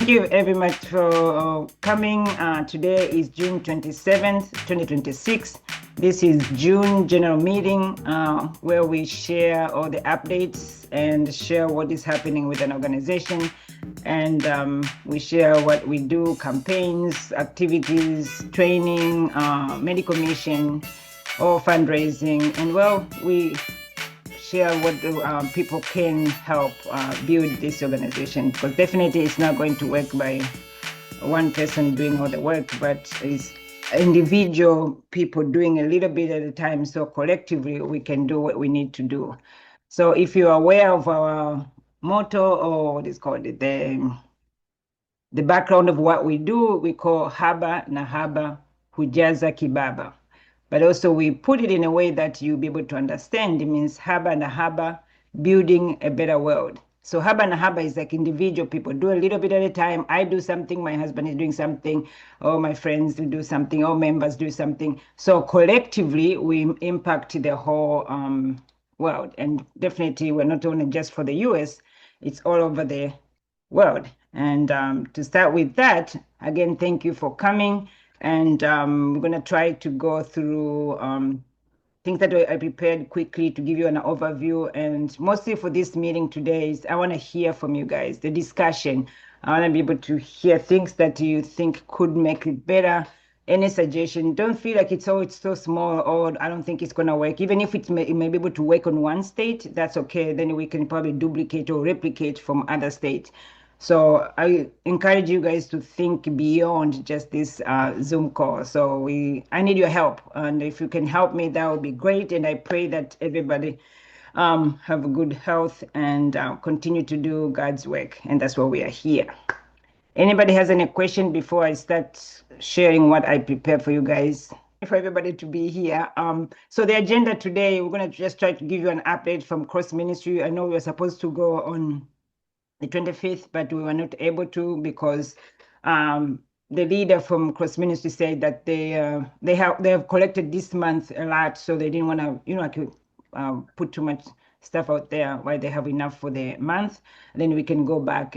thank you very much for coming. Today is June 27th, 2026. This is June general meeting where we share all the updates and share what is happening with an organization. And we share what we do, campaigns, activities, training, medical mission, or fundraising. And well, we share what the people can help build this organization, because definitely it's not going to work by one person doing all the work, but it's individual people doing a little bit at a time, so collectively we can do what we need to do. So if you're aware of our motto, or what is called it, the background of what we do, we call haba na haba hujaza kibaba. But also we put it in a way that you'll be able to understand. It means haba na haba, building a better world. So haba na haba is like individual people do a little bit at a time. I do something, my husband is doing something, or my friends will do something, or members do something. So collectively, we impact the whole world. And definitely we're not only just for the US, it's all over the world. And to start with that, again, thank you for coming. And we're going to try to go through things that I prepared quickly to give you an overview. And mostly for this meeting today is I want to hear from you guys, the discussion. I want to be able to hear things that you think could make it better. Any suggestion? Don't feel like it's so small, or I don't think it's going to work. Even if it may be able to work on one state, that's okay. Then we can probably duplicate or replicate from other states. So I encourage you guys to think beyond just this Zoom call. So I need your help, and if you can help me, that would be great. And I pray that everybody have a good health and continue to do God's work. And that's why we are here. Anybody has any question before I start sharing what I prepared for you guys? For everybody to be here. So the agenda today, we're going to just try to give you an update from Cross Ministry. I know we were supposed to go on the 25th, but we were not able to because the leader from Cross Ministry said that they have collected this month a lot, so they didn't want to put too much stuff out there while they have enough for the month. Then we can go back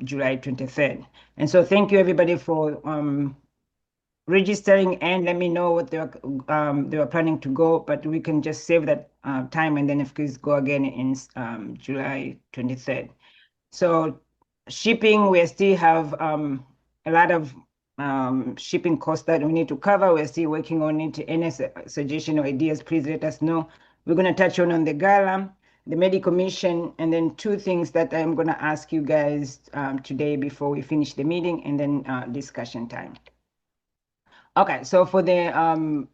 July 23rd. And so thank you everybody for registering, and let me know what they were planning to go, but we can just save that time, and then of course go again in July 23rd. So shipping, we still have a lot of shipping costs that we need to cover. We're still working on it. Any suggestion or ideas, please let us know. We're going to touch on the gala, the medical mission, and then two things that I'm going to ask you guys today before we finish the meeting, and then discussion time. Okay, so for the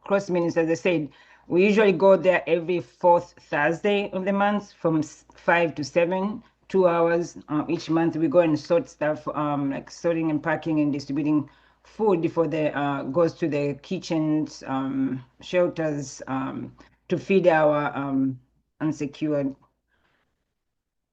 Cross Ministry, as I said, we usually go there every fourth Thursday of the month from 5 to 7, 2 hours. Each month we go and sort stuff, like sorting and packing and distributing food before the goes to the kitchens, shelters, to feed our unsecured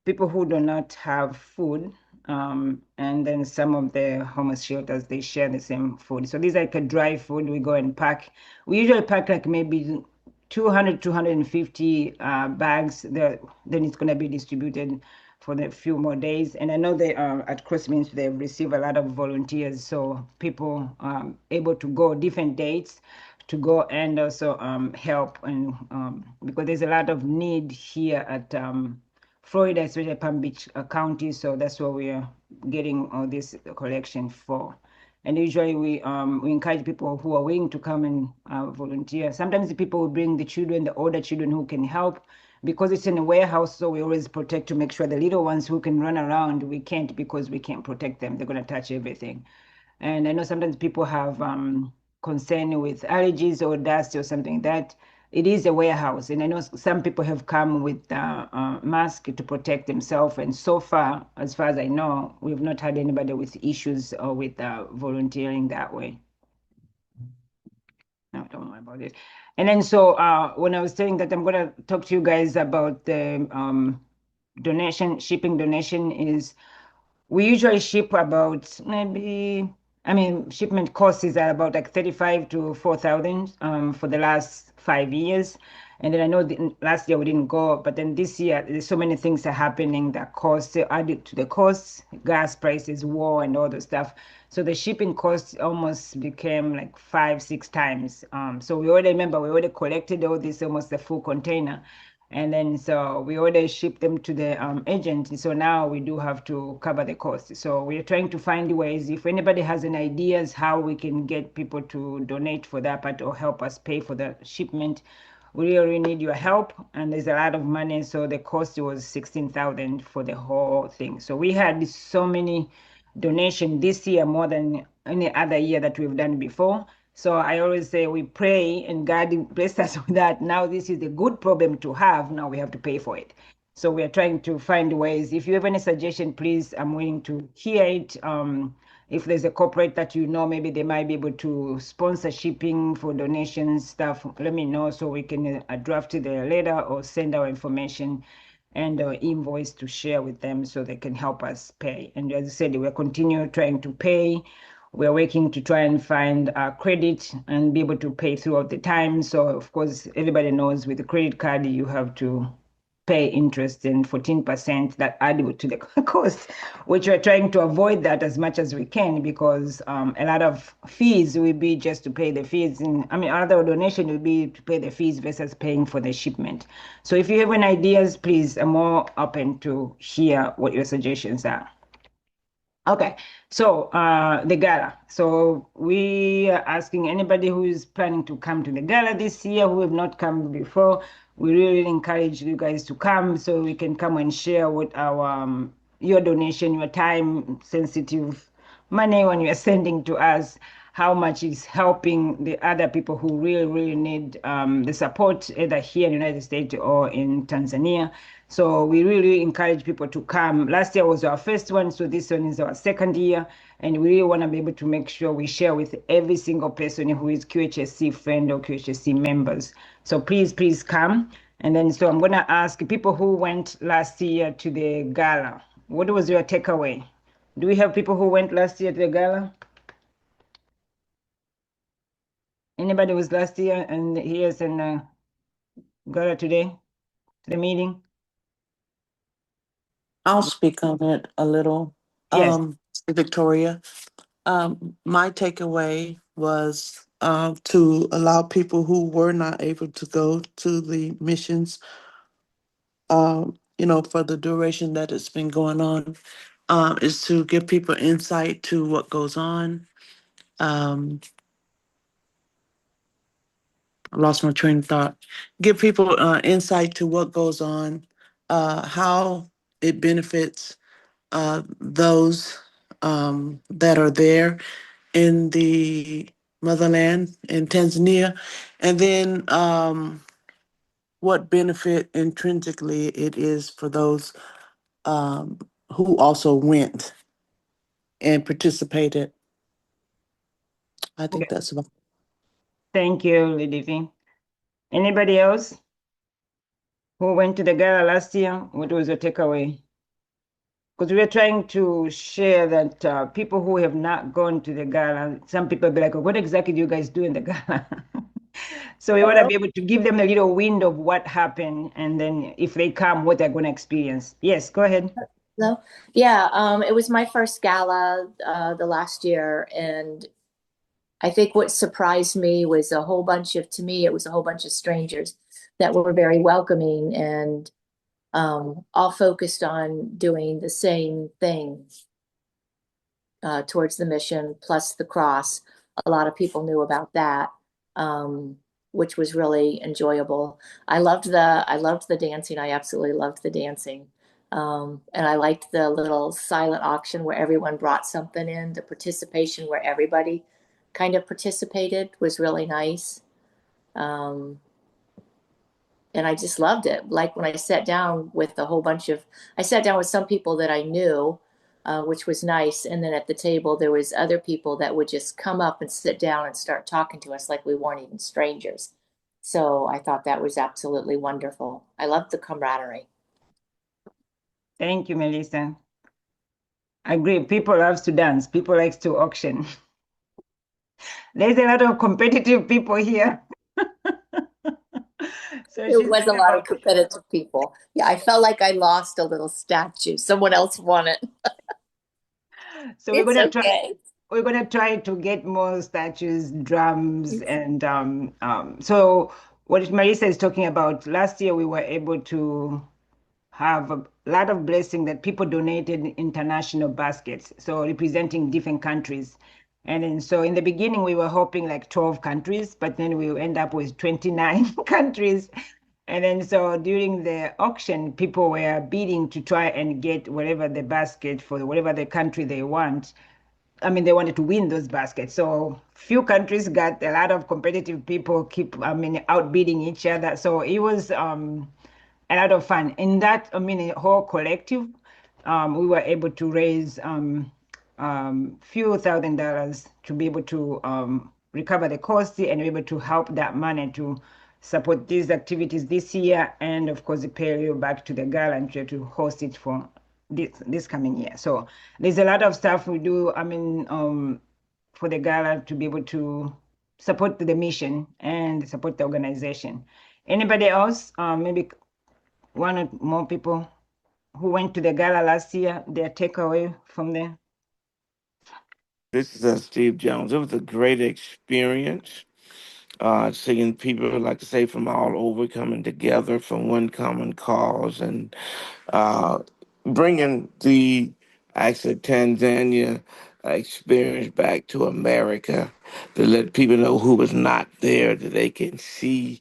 people who do not have food. And then some of the homeless shelters, they share the same food. So these are like a dry food we go and pack. We usually pack like maybe 200, 250 bags. Then it's going to be distributed for the few more days. And I know they at Cross Ministry, they've received a lot of volunteers. So people able to go different dates to go and also help. And because there's a lot of need here at Florida, especially Palm Beach County. So that's what we are getting all this collection for. And usually we encourage people who are willing to come and volunteer. Sometimes the people will bring the children, the older children who can help, because it's in a warehouse. So we always protect to make sure the little ones who can run around, we can't, because we can't protect them. They're going to touch everything. And I know sometimes people have concern with allergies or dust or something like that. It is a warehouse, and I know some people have come with masks to protect themselves. And so far as I know, we've not had anybody with issues or with volunteering that way. No, don't worry about it. And then so when I was saying that I'm going to talk to you guys about the shipping donation, is we usually ship about maybe, shipment costs is about like 35 to 4,000 for the last 5 years. And then I know last year we didn't go, but then this year there's so many things are happening that cost added to the costs, gas prices, war, and all the stuff. So the shipping costs almost became like 5, 6 times. So we already collected all this, almost the full container. And then so we already shipped them to the agent. So now we do have to cover the cost. So we're trying to find ways. If anybody has any ideas how we can get people to donate for that part or help us pay for the shipment, we really need your help. And there's a lot of money. So the cost was 16,000 for the whole thing. So we had so many donation this year, more than any other year that we've done before. So I always say we pray and God bless us with that. Now this is a good problem to have. Now we have to pay for it. So we are trying to find ways. If you have any suggestion, please, I'm willing to hear it. If there's a corporate that you know, maybe they might be able to sponsor shipping for donations stuff, let me know so we can draft the letter or send our information and invoice to share with them so they can help us pay. And as I said, we're continue trying to pay. We're working to try and find credit and be able to pay throughout the time. So of course, everybody knows with the credit card, you have to pay interest in 14% that add to the cost, which we're trying to avoid that as much as we can because a lot of fees will be just to pay the fees. And I mean, other donation will be to pay the fees versus paying for the shipment. So if you have any ideas, please, I'm more open to hear what your suggestions are. Okay, so the gala. So we are asking anybody who is planning to come to the gala this year who have not come before. We really encourage you guys to come so we can come and share what our your donation, your time, sensitive money when you are sending to us, how much is helping the other people who really, really need the support either here in the United States or in Tanzania. So we really encourage people to come. Last year was our first one, so this one is our second year. And we really want to be able to make sure we share with every single person who is QHSC friend or QHSC members. So please, please come. And then, so I'm going to ask people who went last year to the gala, what was your takeaway? Do we have people who went last year to the gala? Anybody was last year and here's in gala today, to the meeting? I'll speak on it a little. Yes. Victoria, my takeaway was to allow people who were not able to go to the missions, for the duration that it's been going on, is to give people insight to what goes on. Um, I lost my train of thought. Give people insight to what goes on, how it benefits those that are there in the motherland in Tanzania, and then what benefit intrinsically it is for those who also went and participated. I Okay. think that's about. Thank you, Lady V. Anybody else who went to the gala last year? What was your takeaway? Because we are trying to share that people who have not gone to the gala, some people be like, "Oh, what exactly do you guys do in the gala?" So we want to Hello. be able to give them a little wind of what happened, and then if they come, what they're going to experience. Yes, go ahead. Hello. Yeah, it was my first gala the last year, and I think what surprised me was to me, it was a whole bunch of strangers that were very welcoming and all focused on doing the same thing towards the mission, plus the cross. A lot of people knew about that, which was really enjoyable. I loved the dancing. I absolutely loved the dancing. And I liked the little silent auction where everyone brought something in. The participation where everybody kind of participated was really nice. Um, and I just loved it. Like when I sat down with I sat down with some people that I knew, which was nice. And then at the table, there was other people that would just come up and sit down and start talking to us like we weren't even strangers. So I thought that was absolutely wonderful. I loved the camaraderie. Thank you, Melissa. I agree. People love to dance. People likes to auction. There's a lot of competitive people here. So There she's was a talking lot about. of competitive people. Yeah, I felt like I lost a little statue. Someone else won it. So It's okay. we're gonna try to get more statues, drums, and so what Marisa is talking about, last year we were able to have a lot of blessing that people donated international baskets, so representing different countries. And then so in the beginning we were hoping like 12 countries, but then we end up with 29 countries. And then so during the auction, people were bidding to try and get whatever the basket for whatever the country they want. I mean, they wanted to win those baskets. So few countries got a lot of competitive people keep, I mean, outbidding each other. So it was a lot of fun. In that, I mean, a whole collective, we were able to raise few $1,000s to be able to recover the cost and be able to help that money to support these activities this year, and of course, pay you back to the gala and try to host it for this coming year. So there's a lot of stuff we do. I mean, for the gala to be able to support the mission and support the organization. Anybody else? Maybe one or more people who went to the gala last year, their takeaway from there? This is Steve Jones. It was a great experience. Seeing people, like I say, from all over coming together for one common cause and uh, bringing the actual Tanzania experience back to America to let people know who was not there, that they can see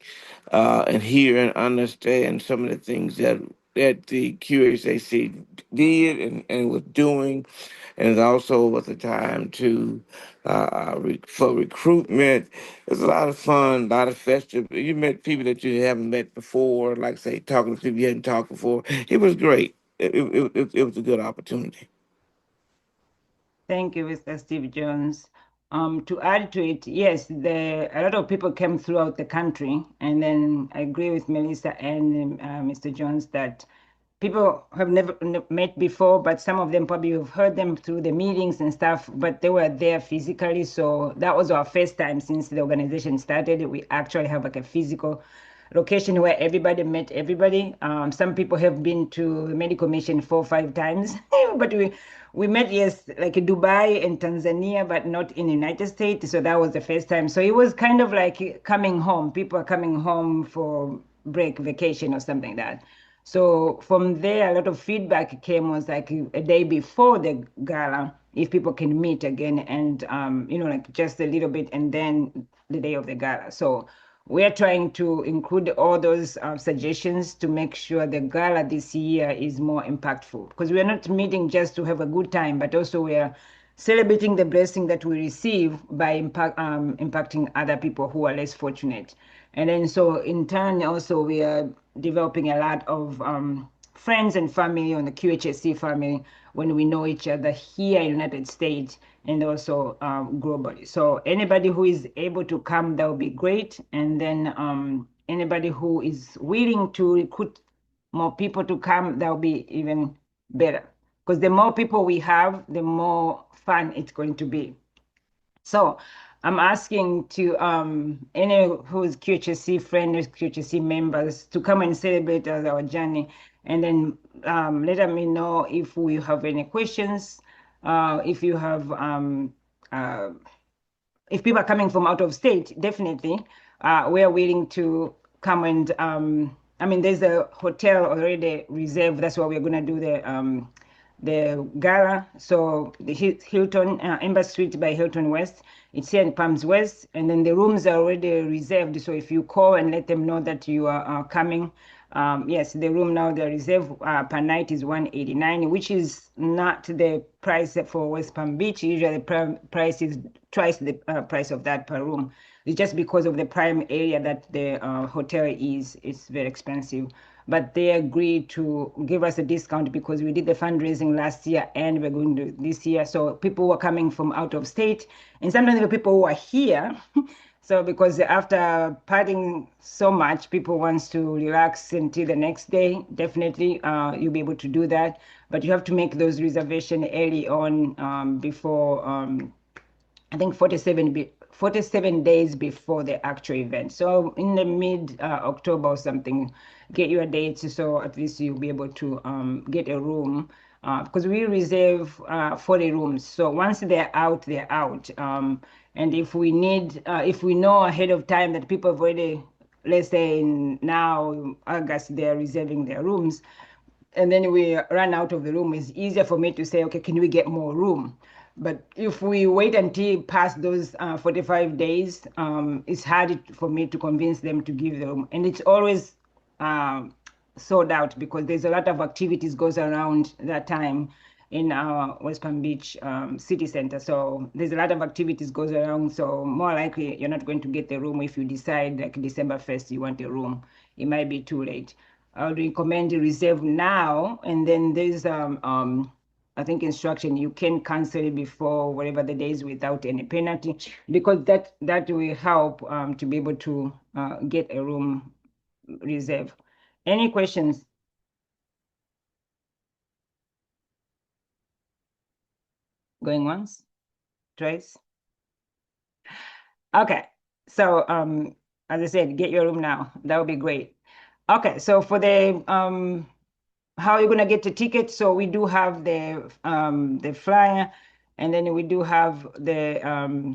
and hear and understand some of the things that the QHAC did and was doing. And it also was a time to for recruitment. It was a lot of fun, a lot of festive. You met people that you haven't met before, like say talking to people you hadn't talked before. It was great. It was a good opportunity. Thank you, Mr. Steve Jones. To add to it, yes, a lot of people came throughout the country, and then I agree with Melissa and Mr. Jones that people have never met before, but some of them probably have heard them through the meetings and stuff, but they were there physically. So that was our first time since the organization started. We actually have like a physical location where everybody met everybody. Some people have been to the medical mission 4 or 5 times, but we met, yes, like in Dubai and Tanzania, but not in the United States. So that was the first time. So it was kind of like coming home. People are coming home for break, vacation, or something like that. So from there, a lot of feedback came was like a day before the gala, if people can meet again and, like just a little bit, and then the day of the gala. So we're trying to include all those suggestions to make sure the gala this year is more impactful, because we're not meeting just to have a good time, but also we're celebrating the blessing that we receive by impacting other people who are less fortunate. And then so in turn, also we are developing a lot of friends and family on the QHSC family when we know each other here in the United States and also globally. So anybody who is able to come, that would be great. And then anybody who is willing to recruit more people to come, that would be even better. Because the more people we have, the more fun it's going to be. So I'm asking to any who's QHSC friends, QHSC members to come and celebrate our journey, and then let me know if we have any questions. If you have uh, if people are coming from out of state, definitely, we're willing to come and, I mean, there's a hotel already reserved. That's why we're going to do the gala. So the Hilton, Ember Suite by Hilton West, it's here in Palms West. And then the rooms are already reserved. So if you call and let them know that you are coming, yes, the room now, the reserve per night is 189, which is not the price for West Palm Beach. Usually the price is twice the price of that per room. It's just because of the prime area that the hotel is. It's very expensive. But they agreed to give us a discount because we did the fundraising last year and we're going to this year. So people were coming from out of state, and sometimes the people who are here. So because after partying so much, people wants to relax until the next day. Definitely, you'll be able to do that, but you have to make those reservations early on before I think 47 days before the actual event. So in the mid October or something, get your dates so at least you'll be able to get a room because we reserve 40 rooms. So once they're out, they're out. And if we need, if we know ahead of time that people have already, let's say in now August, they're reserving their rooms, and then we run out of the room, it's easier for me to say, okay, can we get more room? But if we wait until past those 45 days, it's hard for me to convince them to give the room. And it's always um, sold out because there's a lot of activities goes around that time in our West Palm Beach city center. So there's a lot of activities goes around. So more likely you're not going to get the room if you decide like December 1st you want a room. It might be too late. I would recommend you reserve now, and then there's I think instruction you can cancel it before whatever the days without any penalty, because that will help to be able to get a room reserve. Any questions? Going once, twice. Okay, so as I said, get your room now. That would be great. Okay, so for the how are you gonna get the ticket? So we do have the flyer, and then we do have the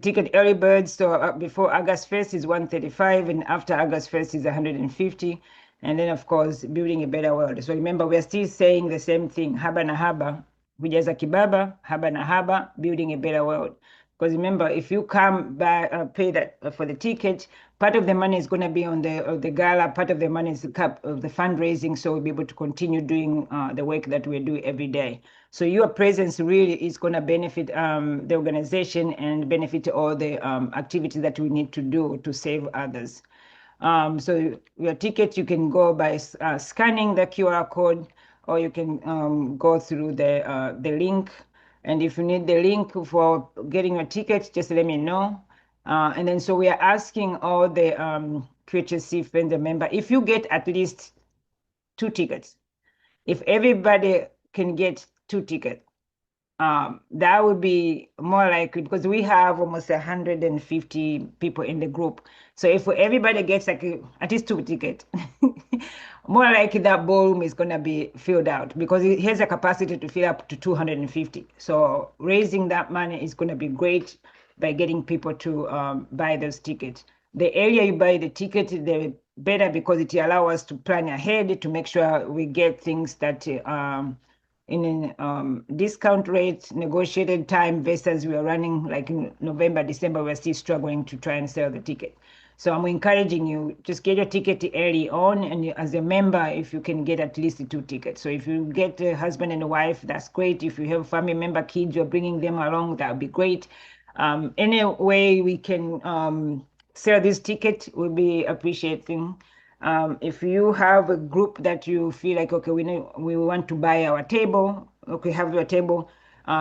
ticket early bird. So before August 1st is 135, and after August 1st is 150. And then of course, building a better world. So remember, we're still saying the same thing, haba na haba, hujaza kibaba, haba na haba, building a better world. Because remember, if you come by, pay that for the ticket, part of the money is going to be on the gala, part of the money is the cap of the fundraising, so we'll be able to continue doing the work that we do every day. So your presence really is going to benefit the organization and benefit all the activities that we need to do to save others. So your ticket, you can go by scanning the QR code, or you can go through the link. And if you need the link for getting your ticket, just let me know. And then so we are asking all the Qhsc friends and member, if you get at least 2 tickets, if everybody can get 2 tickets, that would be more likely because we have almost 150 people in the group. So if everybody gets like at least 2 tickets, more likely that ballroom is going to be filled out because it has a capacity to fill up to 250. So raising that money is going to be great by getting people to buy those tickets. The earlier you buy the ticket, the better because it allows us to plan ahead to make sure we get things that in discount rates, negotiated time versus we are running like in November, December, we're still struggling to try and sell the ticket. So I'm encouraging you, just get your ticket early on. And as a member, if you can get at least 2 tickets. So if you get a husband and a wife, that's great. If you have family member, kids, you're bringing them along, that would be great. Any way we can sell this ticket, we'll be appreciating. If you have a group that you feel like, okay, we want to buy our table, okay, have your table.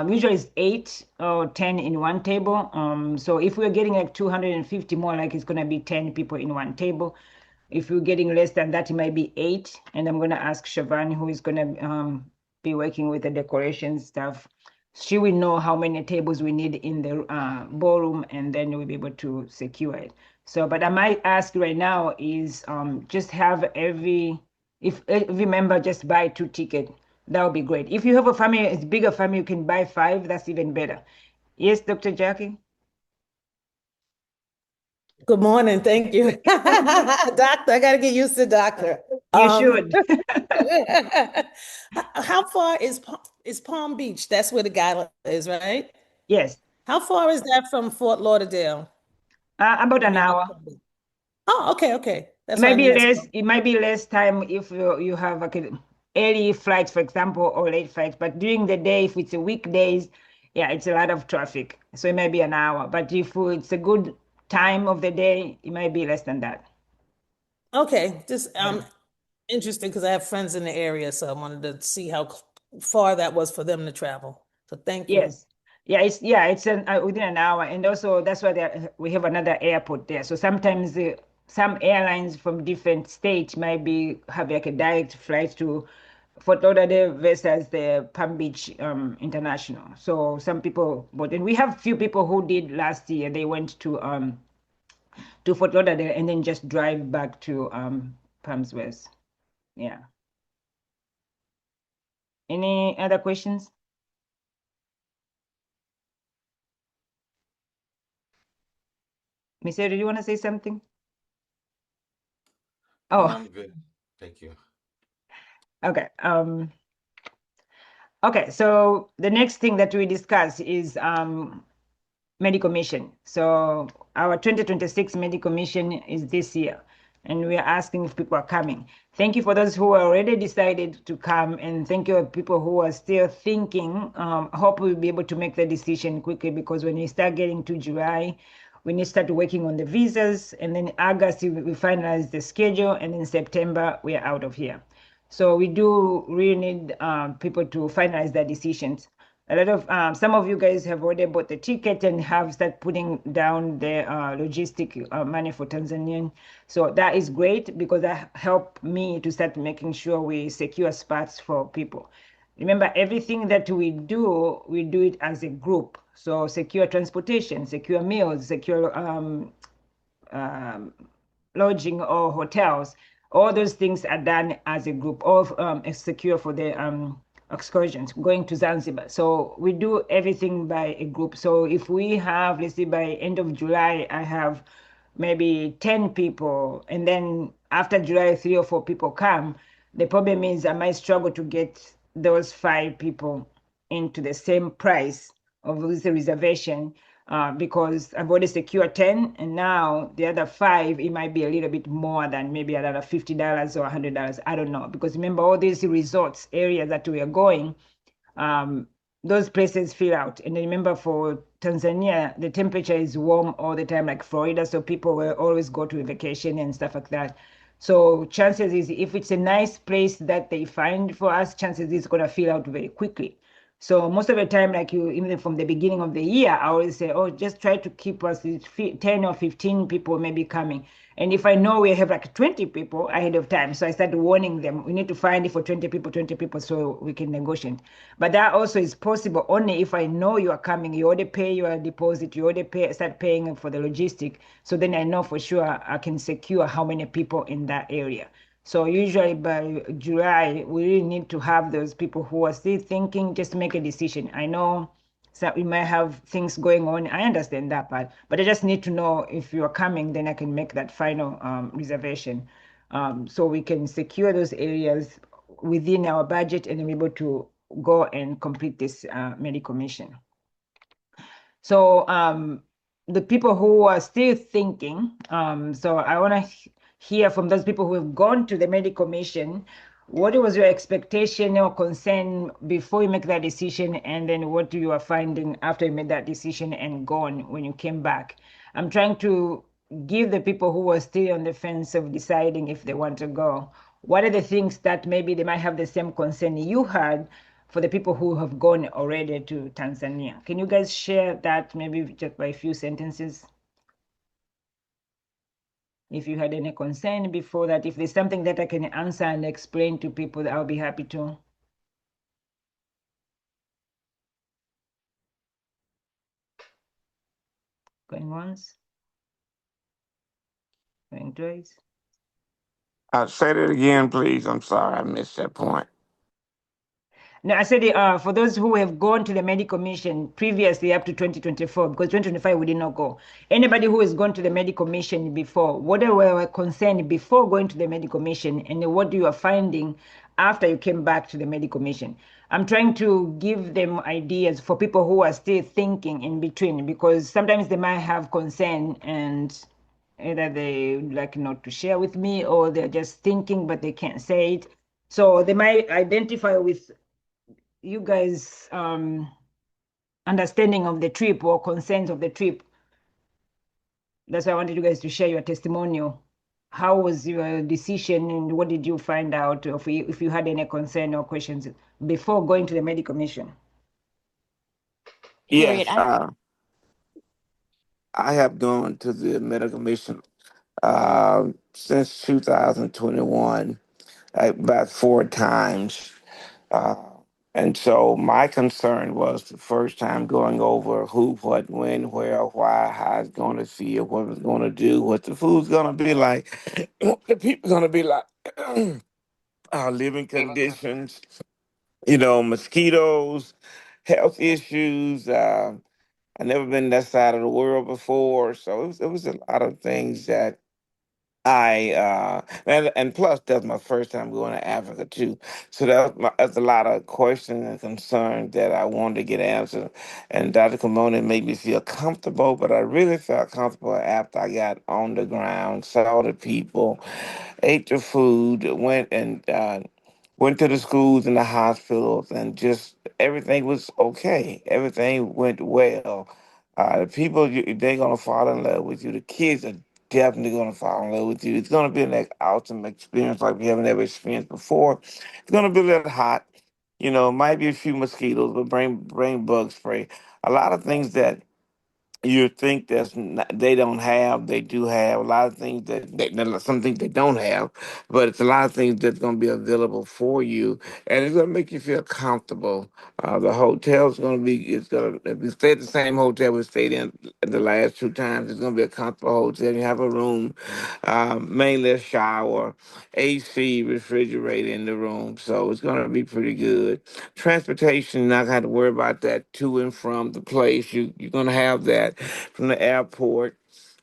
Usually it's 8 or 10 in one table. So if we're getting like 250 more, like it's gonna be 10 people in one table. If you're getting less than that, it might be 8. And I'm gonna ask Siobhan, who is gonna be working with the decoration stuff. She will know how many tables we need in the ballroom, and then we'll be able to secure it. So, but I might ask right now is just have if every member just buy 2 tickets, that would be great. If you have a family, it's bigger family, you can buy 5, that's even better. Yes, Dr. Jackie? Good morning. Thank you. Doctor, I got to get used to doctor. You should. How far is Palm Beach? That's where the gala is, right? Yes. How far is that from Fort Lauderdale? About I an mean, hour. oh, okay, okay. It That's what might I be mean. less. It might be less time if you have like an early flights, for example, or late flights. But during the day, if it's a weekdays, yeah, it's a lot of traffic. So it might be an hour. But if it's a good time of the day, it might be less than that. Okay, just Yeah. interesting because I have friends in the area, so I wanted to see how far that was for them to travel. So thank you. Yes. It's within an hour, and also that's why we have another airport there. So sometimes some airlines from different states might have like a direct flight to Fort Lauderdale versus the Palm Beach International. So some people bought, and we have few people who did last year. They went to Fort Lauderdale and then just drive back to Palms West. Yeah. Any other questions? Miss Eddie, do you want to say something? No, Oh, I'm good. Thank you. okay. Okay, so the next thing that we discuss is medical mission. So our 2026 medical mission is this year, and we are asking if people are coming. Thank you for those who already decided to come, and thank you people who are still thinking. Hope we'll be able to make the decision quickly, because when we start getting to July, we need to start working on the visas, and then August we finalize the schedule, and in September we are out of here. So we do really need people to finalize their decisions. A lot of some of you guys have already bought the ticket and have started putting down the logistic money for Tanzanian. So that is great, because that helped me to start making sure we secure spots for people. Remember, everything that we do it as a group. So secure transportation, secure meals, secure um, lodging or hotels. All those things are done as a group, all secure for the excursions going to Zanzibar. So we do everything by a group. So if we have, let's say by end of July, I have maybe 10 people, and then after July, 3 or 4 people come, the problem is I might struggle to get those 5 people into the same price of the reservation, because I've already secured 10, and now the other 5, it might be a little bit more than maybe another $50 or $100. I don't know, because remember, all these resorts areas that we are going, those places fill out. And remember, for Tanzania, the temperature is warm all the time, like Florida, so people will always go to a vacation and stuff like that. So chances is, if it's a nice place that they find for us, chances is it's gonna fill out very quickly. So most of the time, like you, even from the beginning of the year, I always say, oh, just try to keep us 10 or 15 people maybe coming. And if I know we have like 20 people ahead of time, so I start warning them, we need to find it for 20 people, so we can negotiate. But that also is possible only if I know you are coming. You already pay your deposit, you already start paying for the logistic. So then I know for sure I can secure how many people in that area. So usually by July, we really need to have those people who are still thinking, just make a decision. I know so we might have things going on. I understand that part, but I just need to know if you're coming, then I can make that final reservation, so we can secure those areas within our budget and be able to go and complete this medical mission. So the people who are still thinking, so I want to hear from those people who have gone to the medical mission. What was your expectation or concern before you make that decision, and then what you are finding after you made that decision and gone when you came back? I'm trying to give the people who are still on the fence of deciding if they want to go, what are the things that maybe they might have the same concern you had for the people who have gone already to Tanzania? Can you guys share that maybe just by a few sentences? If you had any concern before that, if there's something that I can answer and explain to people, I'll be happy to. Going once, going twice. Say that again, please. I'm sorry, I missed that point. No, I said for those who have gone to the medical mission previously up to 2024, because 2025 we did not go. Anybody who has gone to the medical mission before, what were concerned before going to the medical mission, and what you are finding after you came back to the medical mission? I'm trying to give them ideas for people who are still thinking in between, because sometimes they might have concern and either they like not to share with me, or they're just thinking but they can't say it. So they might identify with you guys understanding of the trip or concerns of the trip. That's why I wanted you guys to share your testimonial. How was your decision, and what did you find out, if you had any concern or questions before going to the medical mission? Harriet, Yes, I have gone to the medical mission since 2021, about 4 times. Uh, and so my concern was the first time going over who, what, when, where, why, how it's going to feel, what it's going to do, what the food's going to be like, what the people going to be like, our living conditions, mosquitoes, health issues. I never been that side of the world before, so it was a lot of things that and plus that's my first time going to Africa too. So that's a lot of questions and concerns that I wanted to get answered. And Dr. Kimona made me feel comfortable, but I really felt comfortable after I got on the ground, saw the people, ate the food, went to the schools and the hospitals, and just everything was okay. Everything went well. The people, they're gonna fall in love with you. The kids are definitely gonna fall in love with you. It's gonna be an awesome experience like we haven't ever experienced before. It's gonna be a little hot, might be a few mosquitoes, but bring bug spray. A lot of things that you think they don't have, they do have a lot of things some things they don't have, but it's a lot of things that's going to be available for you, and it's going to make you feel comfortable. The hotel's going to be, it's going to, if you stay at the same hotel we stayed in the last two times, it's going to be a comfortable hotel. You have a room, mainly a shower, AC, refrigerator in the room, so it's going to be pretty good. Transportation, not going to have to worry about that to and from the place. You're going to have that from the airport.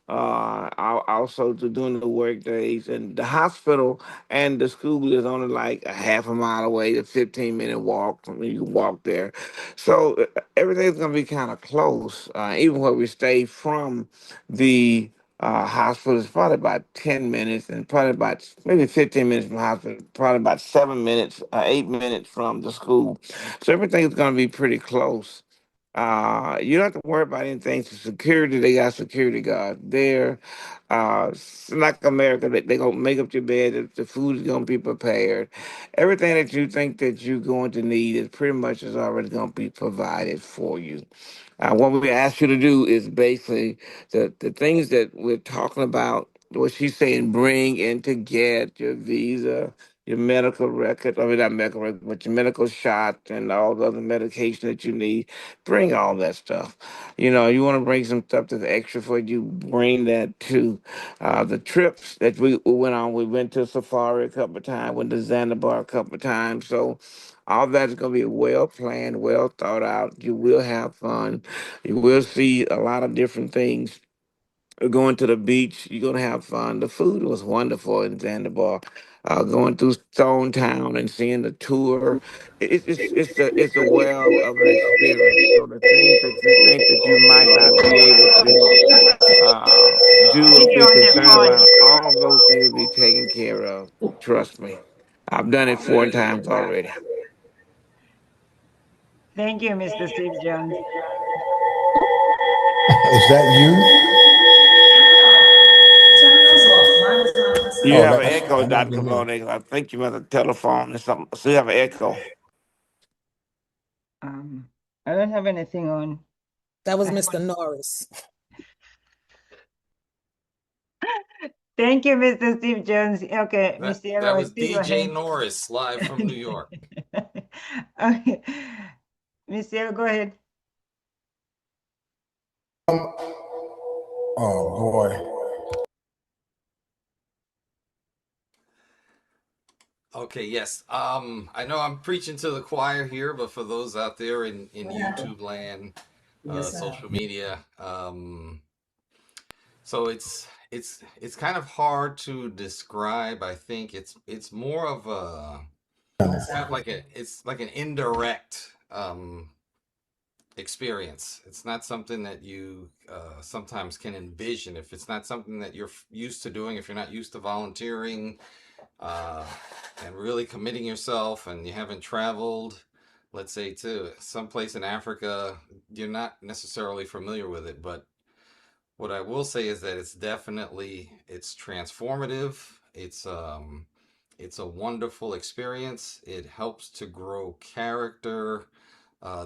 Also to doing the work days, and the hospital and the school is only like a half a mile away, a 15-minute walk from you can walk there. So everything's gonna be kind of close. Even where we stay from the hospital is probably about 10 minutes, and probably about maybe 15 minutes from the hospital, probably about 7 minutes, 8 minutes from the school. So everything's going to be pretty close. You don't have to worry about anything. For security, they got security guards there. It's like America, they gonna make up your bed. The food is gonna be prepared. Everything that you think that you're going to need is pretty much is already gonna be provided for you. What we ask you to do is basically the things that we're talking about. What she's saying, bring in to get your visa, your medical record. I mean, not medical record, but your medical shot and all the other medication that you need. Bring all that stuff. You want to bring some stuff that's extra for you. Bring that too. The trips that we went on, we went to Safari a couple of times, went to Zanzibar a couple of times. So all that is going to be well planned, well thought out. You will have fun. You will see a lot of different things. Going to the beach, you're going to have fun. The food was wonderful in Zanzibar. Going through Stone Town and seeing the tour, it's a well of an experience. So the things that you think that you might not be able to do or Video be on the concerned phone. about, all of those things will be taken care of. Trust me. I've done it 4 times already. Thank you, Mr. Steve Jones. Is that you? Turn yours off. Mine is not You necessarily. Oh, have an that's echo, that might Dr. be me. Kabone. I think you must have telephone or something. So you have an echo. I don't have anything on. That was Mr. Norris. Thank you, Mr. Steve Jones. Okay, That Mr. Yellow, that I was see your DJ hand. Norris live from New York. Okay. Mr. Yellow, go ahead. Oh boy. Okay, yes. I know I'm preaching to the choir here, but for those out there in What happened? YouTube land, Yes, social media, so it's kind of hard to describe. I think it's more of a kind of like it's like an indirect experience. It's not something that you sometimes can envision if it's not something that you're used to doing. If you're not used to volunteering uh, and really committing yourself, and you haven't traveled, let's say to someplace in Africa, you're not necessarily familiar with it. But what I will say is that it's transformative. It's a wonderful experience. It helps to grow character.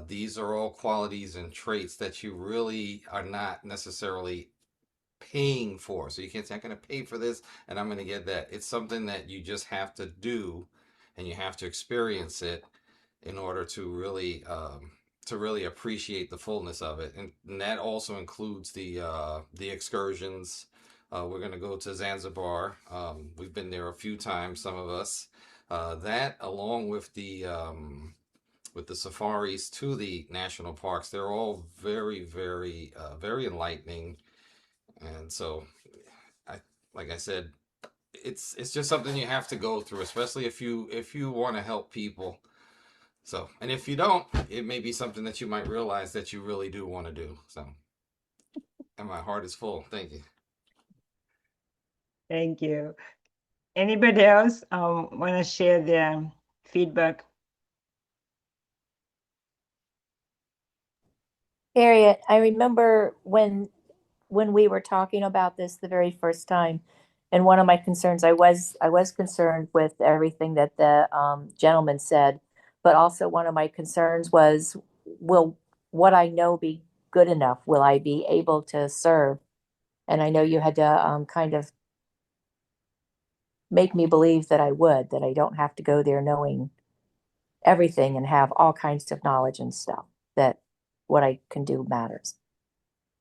These are all qualities and traits that you really are not necessarily paying for. So you can't say, I'm going to pay for this and I'm going to get that. It's something that you just have to do and you have to experience it. in order to really appreciate the fullness of it, and that also includes the excursions. We're going to go to Zanzibar. We've been there a few times, some of us. That, along with the safaris to the national parks, they're all very, very, very enlightening. And so, I, like I said, it's just something you have to go through, especially if you want to help people. So, and if you don't, it may be something that you might realize that you really do want to do. So, and my heart is full. Thank you. Thank you. Anybody else want to share their feedback? Harriet, I remember when we were talking about this the very first time, and one of my concerns, I was concerned with everything that the gentleman said, but also one of my concerns was, will what I know be good enough? Will I be able to serve? And I know you had to kind of make me believe that I would, that I don't have to go there knowing everything and have all kinds of knowledge and stuff, that what I can do matters.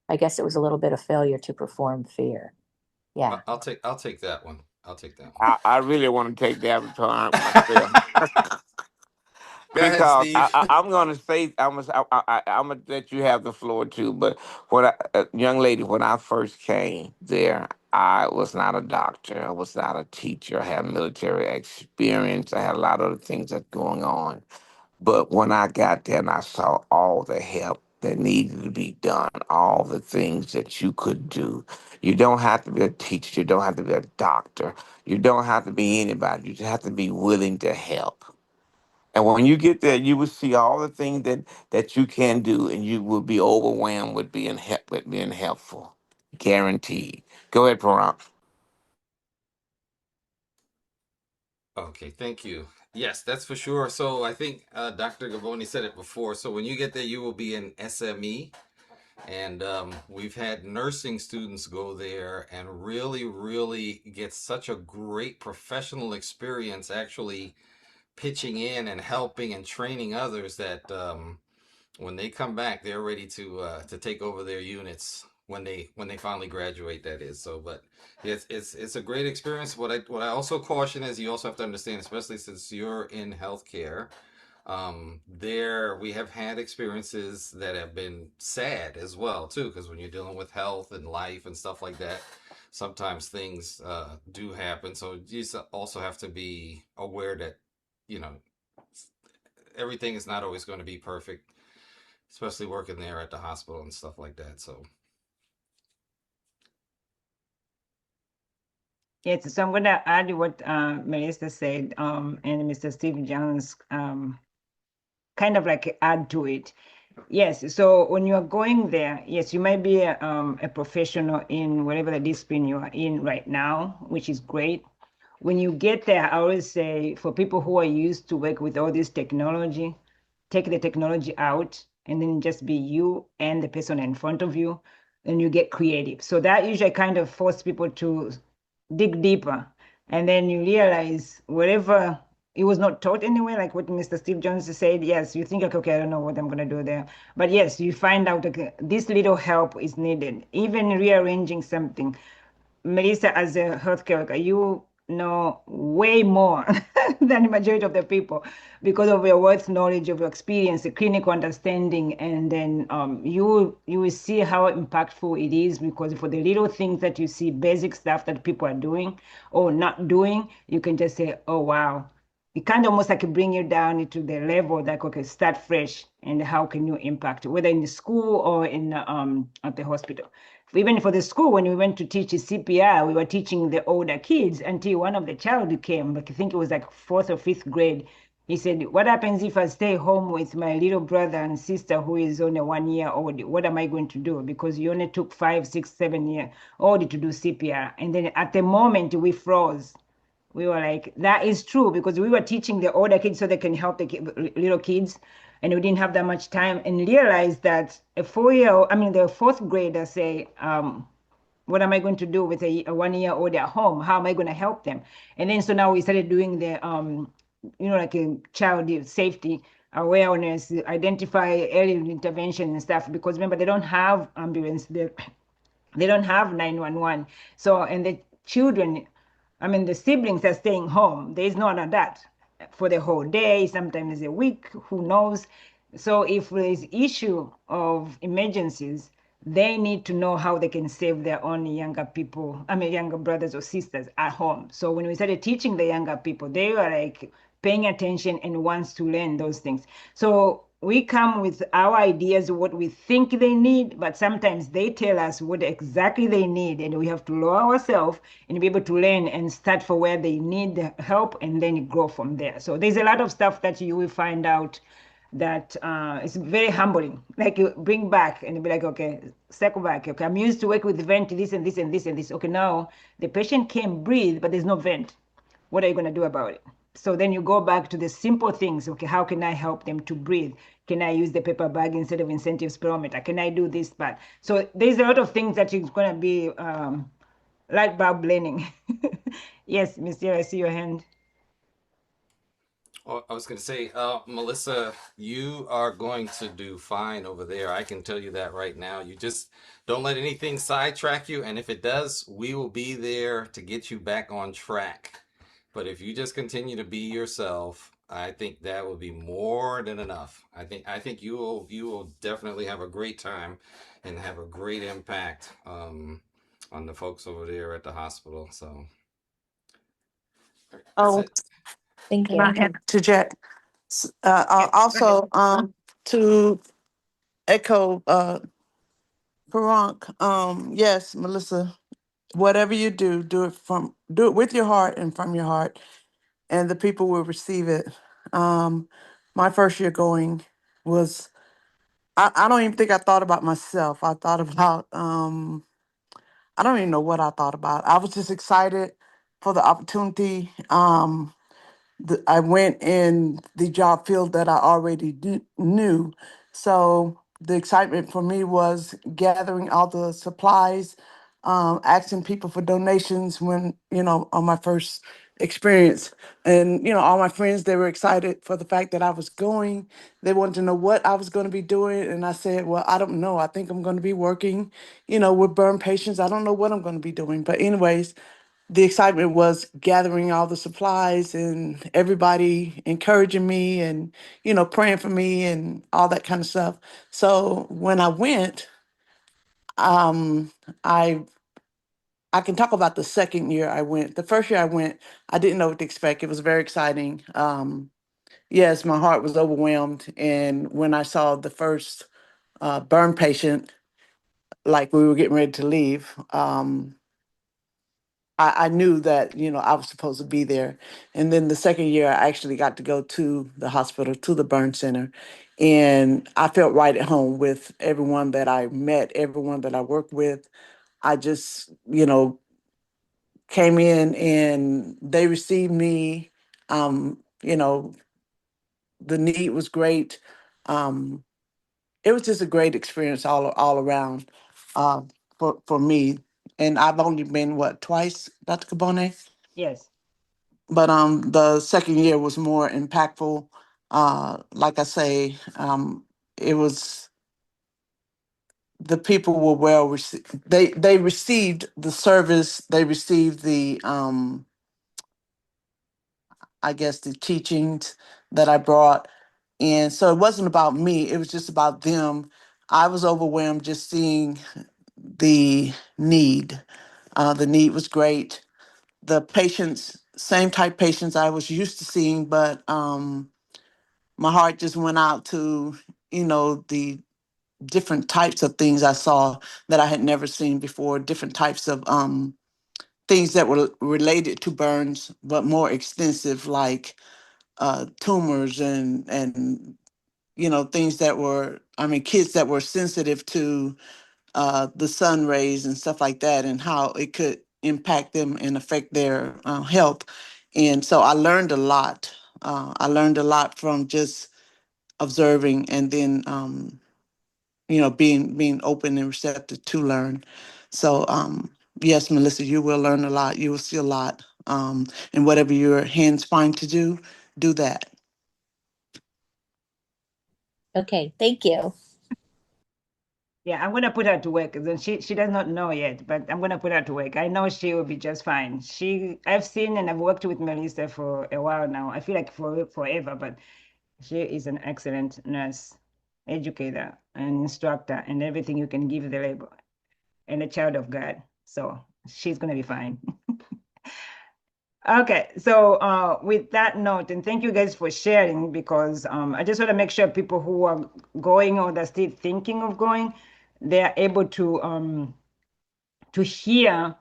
I guess it was a little bit of failure to perform fear. Yeah. I'll take that one. I'll take that one. I really want to take that baton myself. Go ahead, Because Steve. I'm gonna say I'm gonna let you have the floor too. But young lady, when I first came there, I was not a doctor. I was not a teacher. I had military experience. I had a lot of other things that's going on. But when I got there and I saw all the help that needed to be done, all the things that you could do, you don't have to be a teacher. You don't have to be a doctor. You don't have to be anybody. You just have to be willing to help. And when you get there, you will see all the things that you can do, and you will be overwhelmed with being helpful. Guaranteed. Go ahead, Paran. Okay, thank you. Yes, that's for sure. So I think Dr. Gavoni said it before. So when you get there, you will be an SME. And we've had nursing students go there and really, really get such a great professional experience actually pitching in and helping and training others that when they come back, they're ready to take over their units when they finally graduate. That is so, but it's a great experience. What I also caution is you also have to understand, especially since you're in healthcare, there we have had experiences that have been sad as well too, because when you're dealing with health and life and stuff like that, sometimes things do happen. So you also have to be aware that you know everything is not always going to be perfect, especially working there at the hospital and stuff like that. So Yes, so I'm going to add what Melissa said and Mr. Steve Jones kind of like add to it. Yes, so when you are going there, yes, you might be a professional in whatever the discipline you are in right now, which is great. When you get there, I always say for people who are used to work with all this technology, take the technology out and then just be you and the person in front of you, and you get creative. So that usually kind of force people to dig deeper. And then you realize whatever it was not taught anyway, like what Mr. Steve Jones said, yes, you think like, okay, I don't know what I'm gonna do there. But yes, you find out okay, this little help is needed. Even rearranging something. Melissa, as a healthcare worker, you know way more than the majority of the people because of your worth knowledge, of your experience, the clinical understanding, and then you will see how impactful it is because for the little things that you see, basic stuff that people are doing or not doing, you can just say, oh wow. It kind of almost like bring you down into the level that okay, start fresh and how can you impact, whether in the school or in at the hospital. Even for the school, when we went to teach CPR, we were teaching the older kids until one of the child came, like I think it was like fourth or fifth grade. He said, what happens if I stay home with my little brother and sister who is only 1 year old? What am I going to do? Because you only took 5, 6, 7 year old to do CPR. And then at the moment we froze. We were like, that is true because we were teaching the older kids so they can help the little kids. And we didn't have that much time and realized that the fourth grader say, what am I going to do with a 1 year old at home? How am I going to help them? And then so now we started doing the, like a child safety awareness, identify early intervention and stuff. Because remember, they don't have ambulance. They don't have 911. So, and the children, I mean, the siblings are staying home. There is none of that for the whole day, sometimes a week, who knows. So if there is issue of emergencies, they need to know how they can save their own younger people, I mean, younger brothers or sisters at home. So when we started teaching the younger people, they were like paying attention and wants to learn those things. So we come with our ideas, what we think they need, but sometimes they tell us what exactly they need, and we have to lower ourselves and be able to learn and start for where they need the help and then grow from there. So there's a lot of stuff that you will find out that it's very humbling. Like you bring back and be like, okay, circle back. Okay, I'm used to work with vent, this and this and this and this. Okay, now the patient can breathe, but there's no vent. What are you going to do about it? So then you go back to the simple things. Okay, how can I help them to breathe? Can I use the paper bag instead of incentive spirometer? Can I do this part? So there's a lot of things that is going to be light bulb learning. Yes, Mr. I see your hand. Oh, I was going to say, Melissa, you are going to do fine over there. I can tell you that right now. You just don't let anything sidetrack you. And if it does, we will be there to get you back on track. But if you just continue to be yourself, I think that will be more than enough. I think you will definitely have a great time and have a great impact on the folks over there at the hospital. So that's Oh, it. Thank can I you. interject? Yes, go ahead. Also, to echo Parank, yes, Melissa, whatever you do, do it with your heart and from your heart, and the people will receive it. Um, my first year going was, I don't even think I thought about myself. I thought about, I don't even know what I thought about. I was just excited for the opportunity. I went in the job field that I already knew. So the excitement for me was gathering all the supplies, asking people for donations when, on my first experience. And, all my friends, they were excited for the fact that I was going. They wanted to know what I was going to be doing. And I said, well, I don't know. I think I'm going to be working, with burn patients. I don't know what I'm going to be doing. But anyways, the excitement was gathering all the supplies and everybody encouraging me and praying for me and all that kind of stuff. So when I went, um i I can talk about the second year I went. The first year I went, I didn't know what to expect. It was very exciting. Yes, my heart was overwhelmed, and when I saw the first burn patient, like we were getting ready to leave, I knew that, I was supposed to be there. And then the second year, I actually got to go to the hospital, to the burn center. And I felt right at home with everyone that I met, everyone that I worked with. I just, came in and they received me. You know, the need was great. Um, it was just a great experience all around uh, for me. And I've only been, what, twice, Dr. Cabone? Yes. But the second year was more impactful. Like I say, it was, the people were well received. They received the service. They received the I guess the teachings that I brought, and so it wasn't about me. It was just about them. I was overwhelmed just seeing the need. The need was great. The patients, same type patients I was used to seeing, but my heart just went out to, the different types of things I saw that I had never seen before, different types of things that were related to burns, but more extensive, like tumors and things that were, I mean, kids that were sensitive to the sun rays and stuff like that, and how it could impact them and affect their health. And so I learned a lot. I learned a lot from just observing, and then being open and receptive to learn. So yes, Melissa, you will learn a lot. You will see a lot. And whatever your hands find to do that. Okay, thank you. Yeah, I'm gonna put her to work. Then she does not know yet, but I'm gonna put her to work. I know she will be just fine. I've seen and I've worked with Melissa for a while now. I feel like for forever, but she is an excellent nurse, educator, and instructor, and everything you can give the labor, and a child of God. So she's gonna be fine. Okay, so with that note, and thank you guys for sharing, because I just want to make sure people who are going or they're still thinking of going, they are able to hear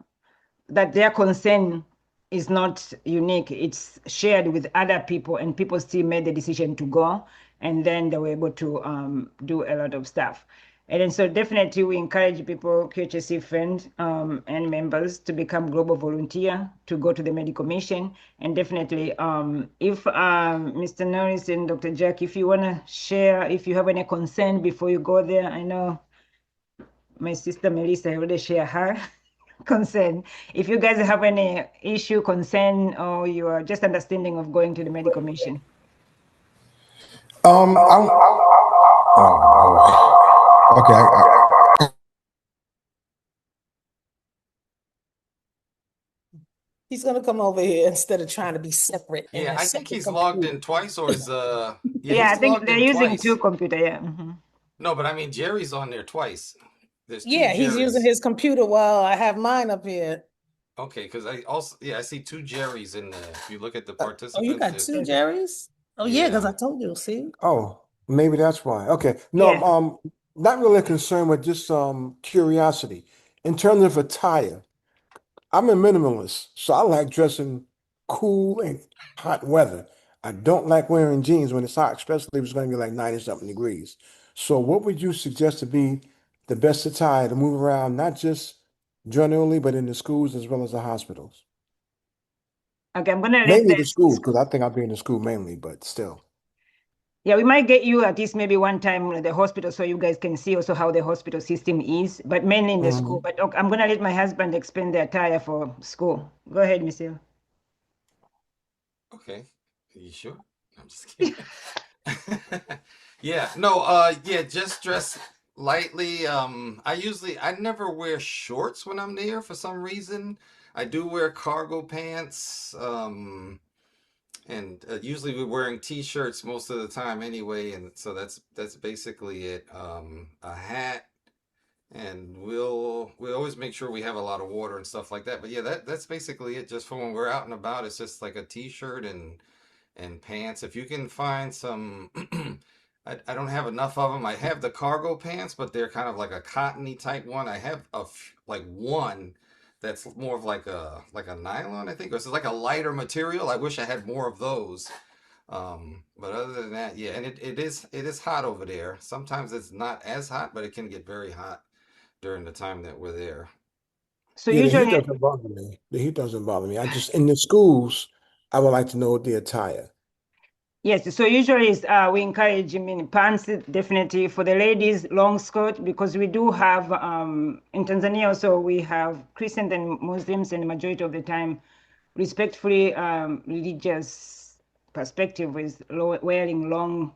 that their concern is not unique. It's shared with other people, and people still made the decision to go, and then they were able to do a lot of stuff. And then so definitely we encourage people, QHSC friends and members, to become global volunteer, to go to the medical mission. And definitely if Mr. Norris and Dr. Jack, if you want to share, if you have any concern before you go there, I know my sister Melissa already shared her concern. If you guys have any issue, concern, or you are just understanding of going to the medical mission. I'm, oh, boy. Okay. He's gonna come over here instead of trying to be separate. In Yeah, a I think separate he's logged computer. in twice, or is yeah, Yeah, I he's think logged they're in using twice. two computer. Yeah. Mhm. No, but I mean Jerry's on there twice. There's two Yeah, he's using Jerrys. his computer while I have mine up here. Okay, because I also I see two Jerrys in there. If you look at the Oh, you participants, got two Yes. Jerrys? Oh yeah, because I yeah. told you. See, Oh, maybe that's why. Okay. No, Yes. not really concerned with just curiosity. In terms of attire, I'm a minimalist, so I like dressing cool and hot weather. I don't like wearing jeans when it's hot, especially if it's going to be like 90 something degrees. So what would you suggest to be the best attire to move around, not just generally, but in the schools as well as the hospitals? Okay, I'm gonna let Mainly the the schools, because I think I'll be in the school mainly, but still. yeah, we might get you at least maybe one time at the hospital so you guys can see also how the hospital system is, but mainly in the school. Mhm. But okay, I'm gonna let my husband explain the attire for school. Go ahead, Miss Hill. Okay. Are you sure? I'm just kidding. Yeah, no, yeah, just dress lightly. I never wear shorts when I'm there for some reason. I do wear cargo pants, and usually we're wearing t-shirts most of the time anyway, and so that's basically it. A hat, and we always make sure we have a lot of water and stuff like that. But yeah, that's basically it. Just for when we're out and about, it's just like a t-shirt and pants. If you can find some, I don't have enough of them. I have the cargo pants, but they're kind of like a cottony type one. I have like one that's more of like a nylon, I think, or it's like a lighter material. I wish I had more of those. But other than that, yeah, and it is hot over there. Sometimes it's not as hot, but it can get very hot during the time that we're there. So Yeah, the heat usually, doesn't bother me. The heat doesn't bother me. I just, in the schools, I would like to know the attire. yes, so usually we encourage, I mean, pants definitely for the ladies, long skirt, because we do have in Tanzania also we have Christians and Muslims, and the majority of the time, respectfully religious perspective is wearing long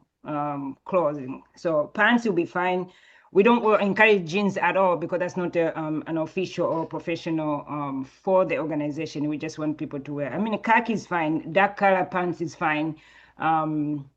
clothing. So pants will be fine. We don't encourage jeans at all because that's not an official or professional for the organization. We just want people to wear. I mean, khaki is fine. Dark color pants is fine. Um,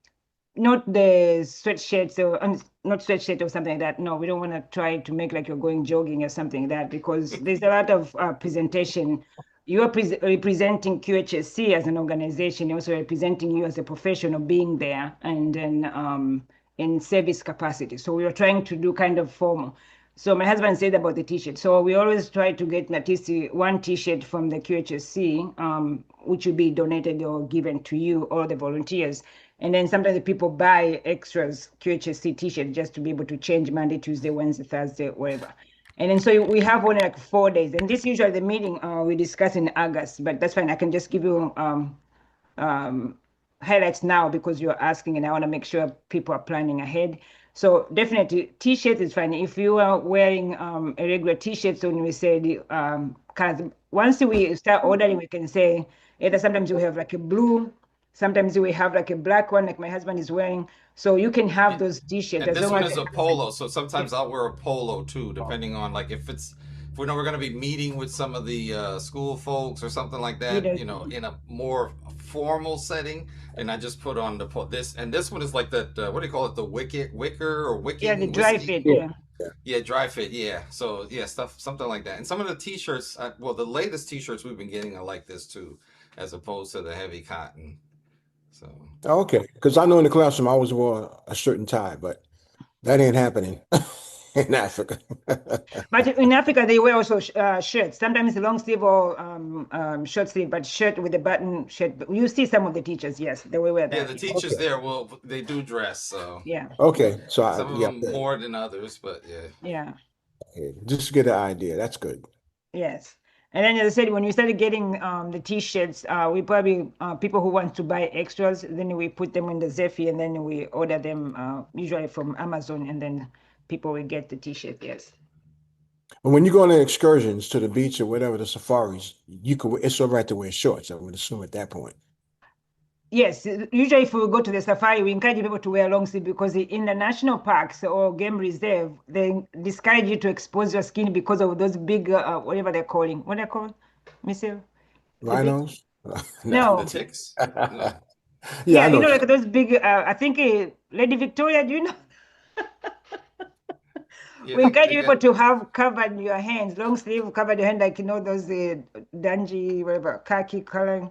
Not the sweatshirts or not sweatshirt or something like that. No, we don't want to try to make like you're going jogging or something like that, because there's a lot of presentation. You are representing QHSC as an organization, also representing you as a professional being there, and then in service capacity. So we are trying to do kind of formal. So my husband said about the T-shirt. So we always try to get at least one T-shirt from the QHSC, which will be donated or given to you or the volunteers. And then sometimes the people buy extras QHSC T-shirt just to be able to change Monday, Tuesday, Wednesday, Thursday, whatever. And then so we have only like 4 days. And this usually the meeting we discuss in August, but that's fine. I can just give you um, highlights now because you're asking, and I want to make sure people are planning ahead. So definitely T-shirt is fine. If you are wearing a regular T-shirt, so when we say the once we start ordering, we can say either sometimes we have like a blue, Sometimes we have like a black one, like my husband is wearing. So you can have those t-shirts And as this long one as is a polo, so sometimes I'll wear a polo too, depending on like if we know we're going to be meeting with some of the school folks or something like you that, know, in a more formal setting, then I just put on this one is like that. What do you call it? The wicker or yeah, the wicking dry whiskey. fit, Yeah. yeah. Yeah, dry fit. Yeah. So yeah, stuff something like that. And some of the t-shirts, well, the latest t-shirts we've been getting are like this too, as opposed to the heavy cotton. So Okay. Because I know in the classroom I always wore a shirt and tie, but that ain't happening in Africa. But in Africa, they wear also shirts. Sometimes long sleeve or short sleeve, but shirt with a button shirt. You see some of the teachers, yes, they will wear yeah, that. the Yeah. teachers Okay. there, well, they do dress. So Yeah. Okay. So some of yeah, them good. more than others, but yeah. Yeah. Yeah, just to get an idea. That's good. Yes. And then, as I said, when we started getting the t-shirts, we probably people who want to buy extras, then we put them in the Zephy, and then we order them usually from Amazon, and then people will get the t-shirt. Yes. And when you go on the excursions to the beach or whatever, the safaris, it's all right to wear shorts, I would assume at that point. Yes, usually if we go to the safari, we encourage people to wear long sleeve because in the national parks or game reserve, they discourage you to expose your skin because of those big, whatever they're calling. What are they called, Mister? The big, Rhinos? No. The no, ticks? No. Yeah, I yeah, know. like those big. I think Lady Victoria. Do you know? Yeah, We encourage they people got to have covered your hands, long sleeve, covered your hand, like those dungy, whatever, khaki color.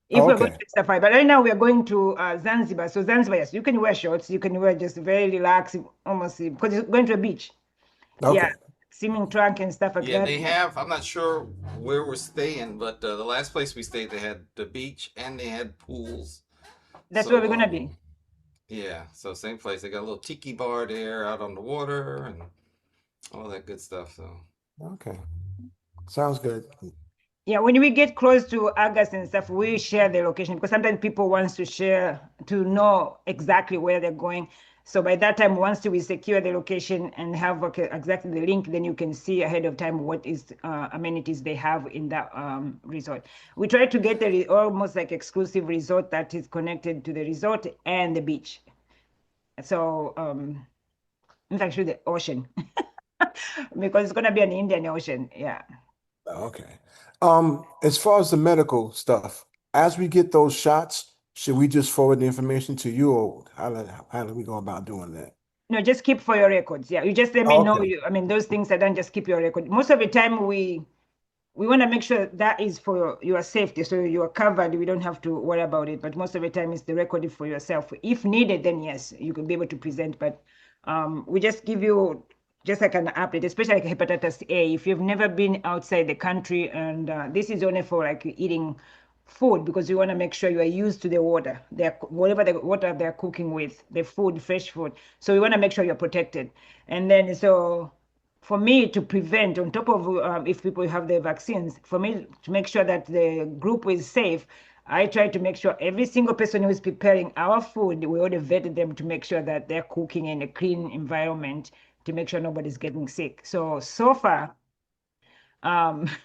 If we're going Okay. to safari, but right now we are going to Zanzibar. So Zanzibar, yes, you can wear shorts. You can wear just very relaxed, almost because you're going to a beach. Yeah, Okay. swimming trunk and stuff like yeah, that. they have. I'm not sure where we're staying, but the last place we stayed, they had the beach and they had pools. That's where we're So gonna be. yeah, so same place. They got a little tiki bar there out on the water and all that good stuff. So Okay. Sounds good. Yeah, when we get close to August and stuff, we share the location because sometimes people wants to share to know exactly where they're going. So by that time, once we secure the location and have exactly the link, then you can see ahead of time what is amenities they have in that resort. We try to get almost like exclusive resort that is connected to the resort and the beach. So it's actually the ocean because it's gonna be an Indian Ocean. Yeah. Okay. As far as the medical stuff, as we get those shots, should we just forward the information to you, or how do we go about doing that? No, just keep for your records. Yeah, you just let me know. Okay. I mean, those things are done. Just keep your record. Most of the time, we want to make sure that is for your safety, so you are covered. We don't have to worry about it. But most of the time, it's the record for yourself. If needed, then yes, you could be able to present. But we just give you just like an update, especially like hepatitis A. If you've never been outside the country, and this is only for like eating food because you want to make sure you are used to the water, whatever the water they're cooking with, the food, fresh food. So we want to make sure you're protected. And then so for me to prevent, on top of if people have the vaccines, for me to make sure that the group is safe, I try to make sure every single person who is preparing our food, we already vetted them to make sure that they're cooking in a clean environment to make sure nobody's getting sick. So far,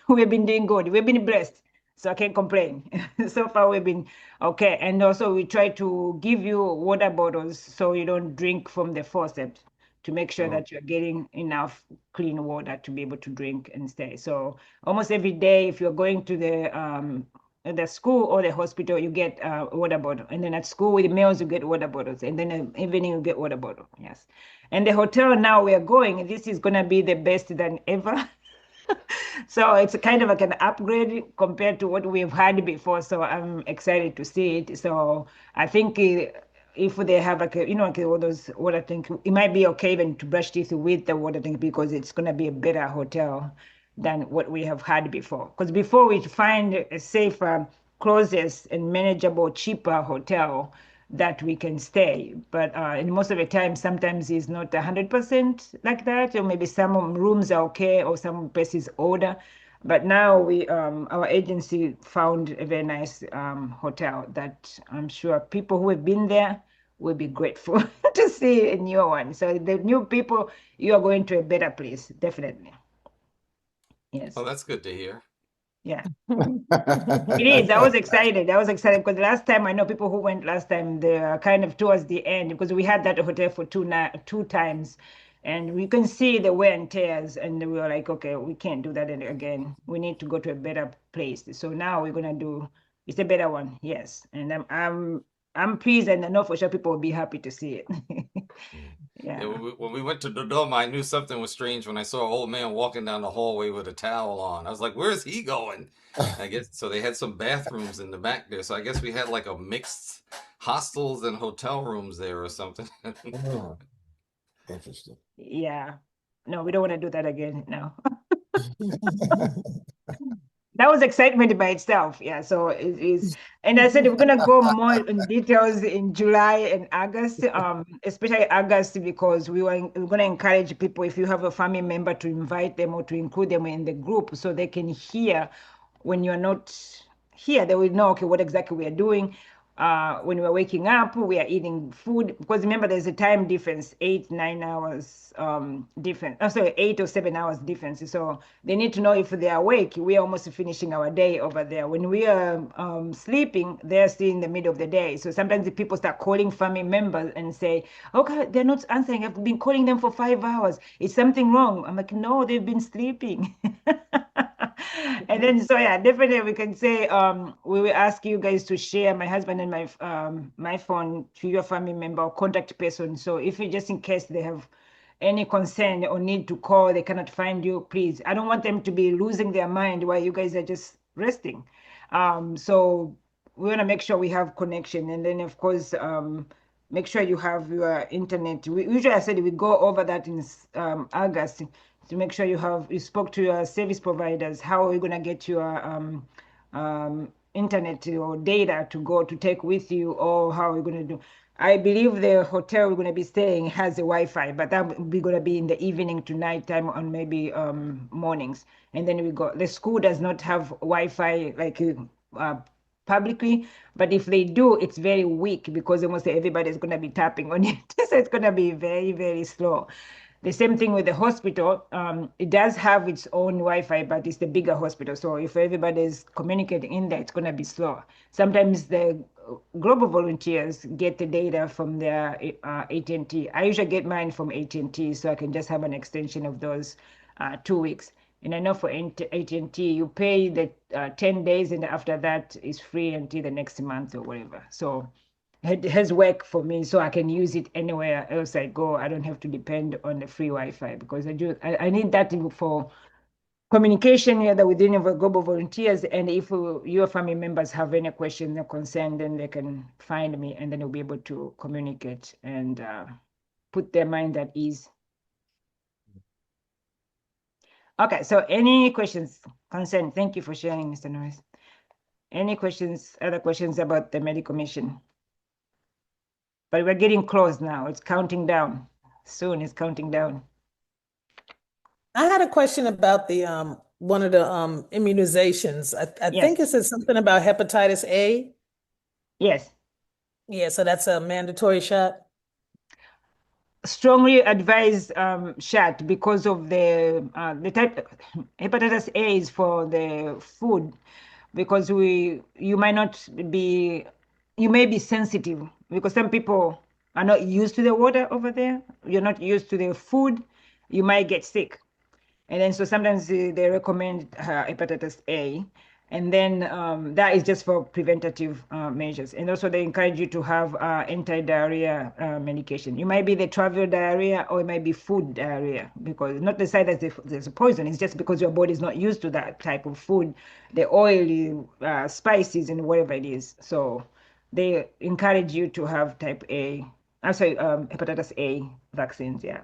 we've been doing good. We've been blessed. So I can't complain. So far, we've been okay. And also, we try to give you water bottles so you don't drink from the faucet to make sure Oh, that you're getting enough clean water to be able to drink and stay. So almost every day, if you're going to the school or the hospital, you get a water bottle. And then at school with meals, you get water bottles. And then in the evening, you get water bottle. Yes. And the hotel now we are going, this is going to be the best than ever. So it's kind of like an upgrade compared to what we've had before. So I'm excited to see it. So I think if they have like like all those water tank, it might be okay even to brush teeth with the water tank because it's gonna be a better hotel than what we have had before. Because before we find a safer, closest, and manageable, cheaper hotel that we can stay. But and most of the time, sometimes it's not 100% like that, or maybe some rooms are okay, or some places older. But now we, our agency found a very nice hotel that I'm sure people who have been there will be grateful to see a newer one. So the new people, you are going to a better place, definitely. oh, Yes. that's good to hear. Yeah. It is. I was excited. I was excited because last time I know people who went last time, they're kind of towards the end because we had that hotel for two times, and we can see the wear and tears, and we were like, okay, we can't do that again. We need to go to a better place. So now we're gonna do. It's a better one, yes. And I'm pleased, and I know for sure people will be happy to see it. Yeah, Yeah. when we went to Dodoma, I knew something was strange when I saw an old man walking down the hallway with a towel on. I was like, "Where's he going?" I guess so. They had some bathrooms in the back there, so I guess we had like a mixed hostels and hotel rooms there or something. Oh, interesting. Yeah. No, we don't want to do that again. No. That was excitement by itself. Yeah. So it is. And I said we're gonna go more in details in July and August, especially August, because we're gonna encourage people, if you have a family member, to invite them or to include them in the group so they can hear when you're not here, they will know, okay, what exactly we are doing. When we're waking up, we are eating food, because remember there's a time difference, 8, 9 hours difference. Oh, sorry, 8 or 7 hours difference. So they need to know if they're awake. We are almost finishing our day over there. When we are sleeping, they're still in the middle of the day. So sometimes the people start calling family members and say, okay, they're not answering. I've been calling them for 5 hours. Is something wrong? I'm like, no, they've been sleeping. And then, so yeah, definitely we can say we will ask you guys to share my husband and my phone to your family member or contact person. So if you, just in case they have any concern or need to call, they cannot find you, please. I don't want them to be losing their mind while you guys are just resting. So we want to make sure we have connection, and then of course make sure you have your internet. Usually I said we go over that in August, to make sure you spoke to your service providers. How are you going to get your internet or data to go to take with you, or how are you going to do? I believe the hotel we're going to be staying has a Wi-Fi, but that will be going to be in the evening to night time, on maybe mornings. And then the school does not have Wi-Fi like publicly, but if they do, it's very weak because almost everybody is going to be tapping on it. So it's going to be very, very slow. The same thing with the hospital. It does have its own Wi-Fi, but it's the bigger hospital. So if everybody is communicating in there, it's going to be slow. Sometimes the global volunteers get the data from their AT&T. I usually get mine from AT&T, so I can just have an extension of those 2 weeks. And I know for AT&T, you pay the 10 days, and after that is free until the next month or whatever. So it has worked for me, so I can use it anywhere else I go. I don't have to depend on the free Wi-Fi, because I need that for communication either within the global volunteers, and if your family members have any question or concern, then they can find me, and then we'll be able to communicate and put their mind at ease. Okay, so any questions, concern? Thank you for sharing, Mr. Norris. Any questions, other questions about the medical mission? But we're getting close now. It's counting down. Soon it's counting down. I had a question about the one of the immunizations. I Yes. think it said something about hepatitis A. Yes. Yeah, so that's a mandatory shot. Strongly advise shot because of the type. Hepatitis A is for the food, because you may be sensitive, because some people are not used to the water over there. You're not used to the food. You might get sick. And then so sometimes they recommend hepatitis A. And then that is just for preventative measures. And also they encourage you to have anti-diarrhea medication. You might be the travel diarrhea, or it might be food diarrhea, because not the side that there's a poison. It's just because your body is not used to that type of food, the oily spices and whatever it is. So they encourage you to have type A, I'm sorry, hepatitis A vaccines, yeah.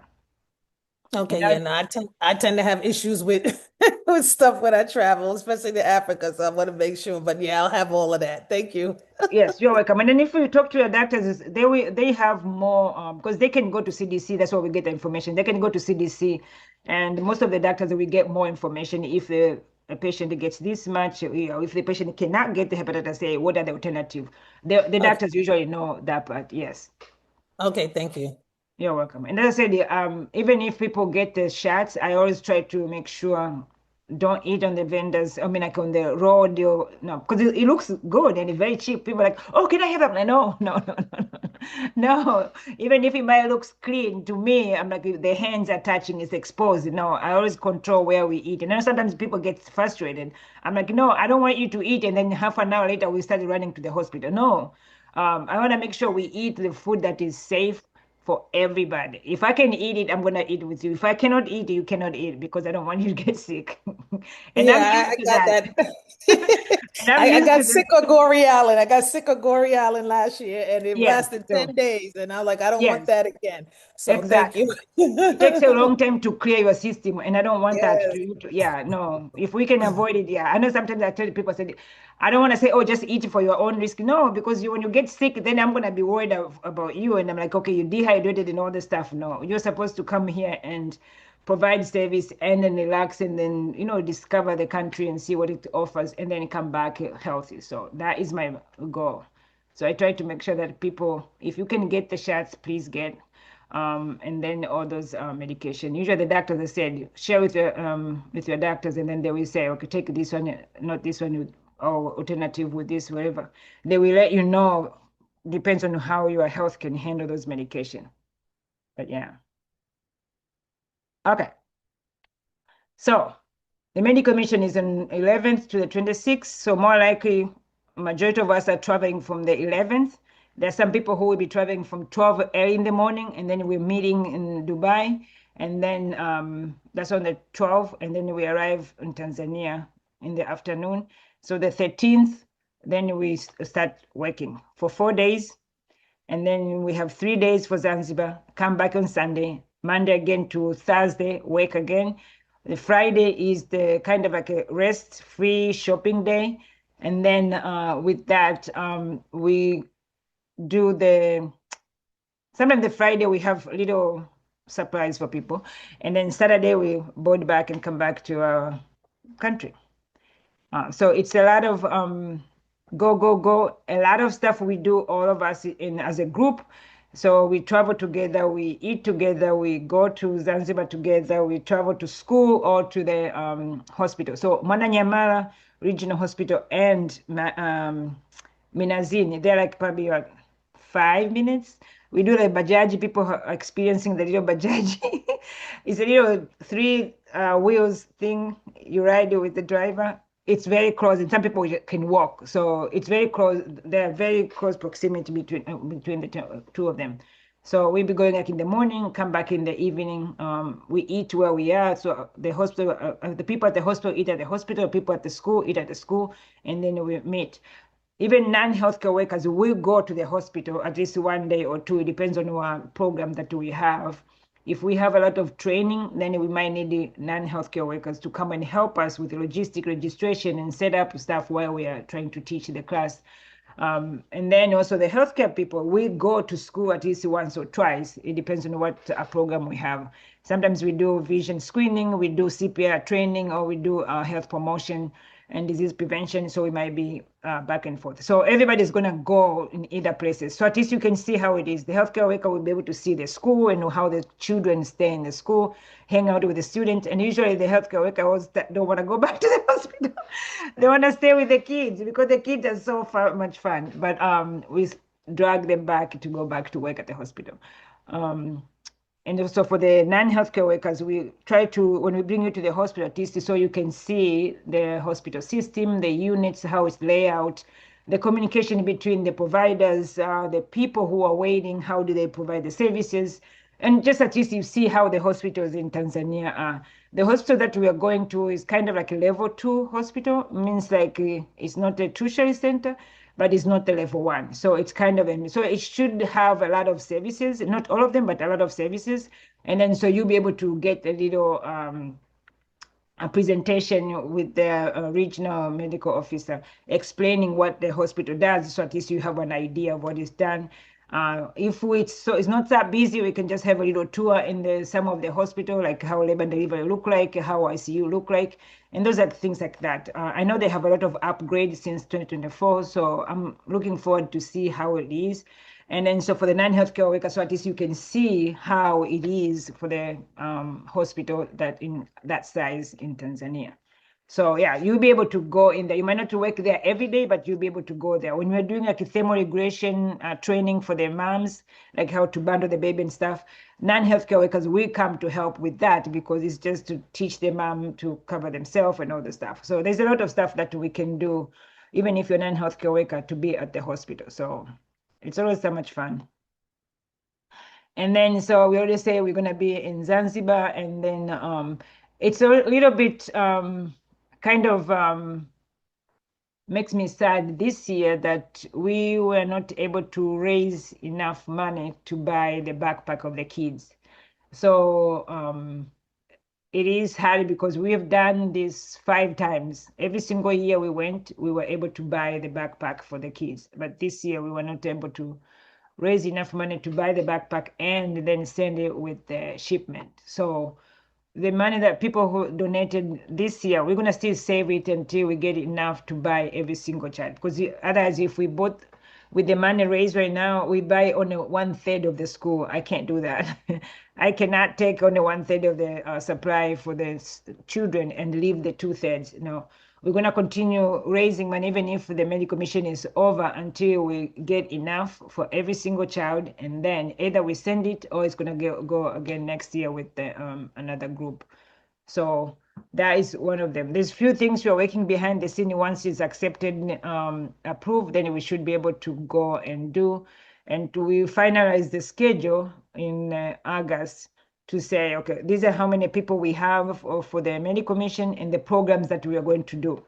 Okay, yeah, no, I tend to have issues with with stuff when I travel, especially to Africa. So I want to make sure. But yeah, I'll have all of that. Thank you. Yes, you're welcome. And then if you talk to your doctors, they have more because they can go to CDC. That's where we get the information. They can go to CDC, and most of the doctors will get more information if a patient gets this much. If the patient cannot get the hepatitis A, what are the alternative? The Okay. doctors usually know that part. Yes, Okay, thank you. you're welcome. And as I said, even if people get the shots, I always try to make sure don't eat on the vendors. I mean, like on the road, no, because it looks good and it's very cheap. People are like, oh, can I have that? Like, no, no, no, no, no, no. Even if it might looks clean to me, I'm like, if the hands are touching, it's exposed. No, I always control where we eat. And then sometimes people get frustrated. I'm like, no, I don't want you to eat. And then half an hour later, we started running to the hospital. No, I want to make sure we eat the food that is safe for everybody. If I can eat it, I'm gonna eat with you. If I cannot eat it, you cannot eat because I don't want you to get sick. And I'm Yeah, I used to got that. that. And I'm I used got to sick that. of Gory Island. I got sick of Gory Island last year, and it Yes. lasted So 10 days. And I'm like, I don't want yes, that again. So thank you. exactly. It takes a long time to clear your system, and I don't want that Yes. yeah, no. If we can avoid it, yeah. I know sometimes I tell people, say, I don't want to say, oh, just eat it for your own risk. No, because when you get sick, then I'm gonna be worried about you, and I'm like, okay, you dehydrated and all this stuff. No, you're supposed to come here and provide service and then relax and then discover the country and see what it offers and then come back healthy. So that is my goal. So I try to make sure that people, if you can get the shots, please get. And then all those medication. Usually the doctors have said share with your doctors, and then they will say, okay, take this one, not this one, or alternative with this, whatever. They will let you know. Depends on how your health can handle those medication. But yeah, okay. So the medical mission is on 11th to the 26th. So more likely, majority of us are traveling from the 11th. There's some people who will be traveling from 12 early in the morning, and then we're meeting in Dubai, and then that's on the 12th, and then we arrive in Tanzania in the afternoon. So the 13th, then we start working for 4 days, and then we have 3 days for Zanzibar, come back on Sunday, Monday again to Thursday, work again. The Friday is the kind of like a rest-free shopping day. And then with that, we do sometimes the Friday we have a little surprise for people. And then Saturday we board back and come back to our country. So it's a lot of go, go, go. A lot of stuff we do, all of us in as a group. So we travel together, we eat together, we go to Zanzibar together, we travel to school or to the hospital. So Mwananyamala Regional Hospital and Minazini, they're like probably 5 minutes. We do the bajaji, people are experiencing the little bajaji. It's a little three wheels thing. You ride it with the driver. It's very close, and some people can walk. So it's very close. There are very close proximity between the two of them. So we'll be going like in the morning, come back in the evening. We eat where we are. So the hospital, the people at the hospital eat at the hospital. People at the school eat at the school, and then we meet. Even non-healthcare workers will go to the hospital at least one day or two. It depends on our program that we have. If we have a lot of training, then we might need the non-healthcare workers to come and help us with the logistic registration and set up stuff while we are trying to teach the class. And then also the healthcare people, we go to school at least once or twice. It depends on what program we have. Sometimes we do vision screening, we do CPR training, or we do health promotion and disease prevention. So we might be back and forth. So everybody's going to go in either places. So at least you can see how it is. The healthcare worker will be able to see the school and know how the children stay in the school, hang out with the students. And usually the healthcare worker don't want to go back to the hospital. They want to stay with the kids because the kids are so much fun. But we drag them back to go back to work at the hospital. And also for the non-healthcare workers, we try to, when we bring you to the hospital, at least so you can see the hospital system, the units, how it's laid out, the communication between the providers, the people who are waiting, how do they provide the services, and just at least you see how the hospitals in Tanzania are. The hospital that we are going to is kind of like a level 2 hospital, means like it's not a tertiary center, but it's not the level 1. So it's kind of, so it should have a lot of services, not all of them, but a lot of services. And then so you'll be able to get a little a presentation with the regional medical officer explaining what the hospital does, so at least you have an idea of what is done. If it's not that busy, we can just have a little tour in some of the hospital, like how labor and delivery look like, how ICU look like, and those are things like that. I know they have a lot of upgrades since 2024, so I'm looking forward to see how it is. And then so for the non-healthcare workers, so at least you can see how it is for the hospital that in that size in Tanzania. So yeah, you'll be able to go in there. You might not work there every day, but you'll be able to go there. When we're doing like a thermoregulation training for the moms, like how to bundle the baby and stuff, non-healthcare workers will come to help with that because it's just to teach the mom to cover themselves and all the stuff. So there's a lot of stuff that we can do, even if you're a non-healthcare worker, to be at the hospital. So it's always so much fun. And then, so we already say we're going to be in Zanzibar, and then it's a little bit kind of makes me sad this year that we were not able to raise enough money to buy the backpack of the kids. So it is hard because we have done this 5 times. Every single year we went, we were able to buy the backpack for the kids. But this year we were not able to raise enough money to buy the backpack and then send it with the shipment. So the money that people who donated this year, we're going to still save it until we get enough to buy every single child. Because otherwise, if we bought with the money raised right now, we buy only 1/3 of the school. I can't do that. I cannot take only 1/3 of the supply for the children and leave the 2/3. No, we're going to continue raising money even if the medical mission is over until we get enough for every single child, and then either we send it or it's going to go again next year with the, another group. So that is one of them. There's few things we're working behind the scene. Once it's accepted, approved, then we should be able to go and do. And we finalize the schedule in August to say, okay, these are how many people we have for the medical mission and the programs that we are going to do.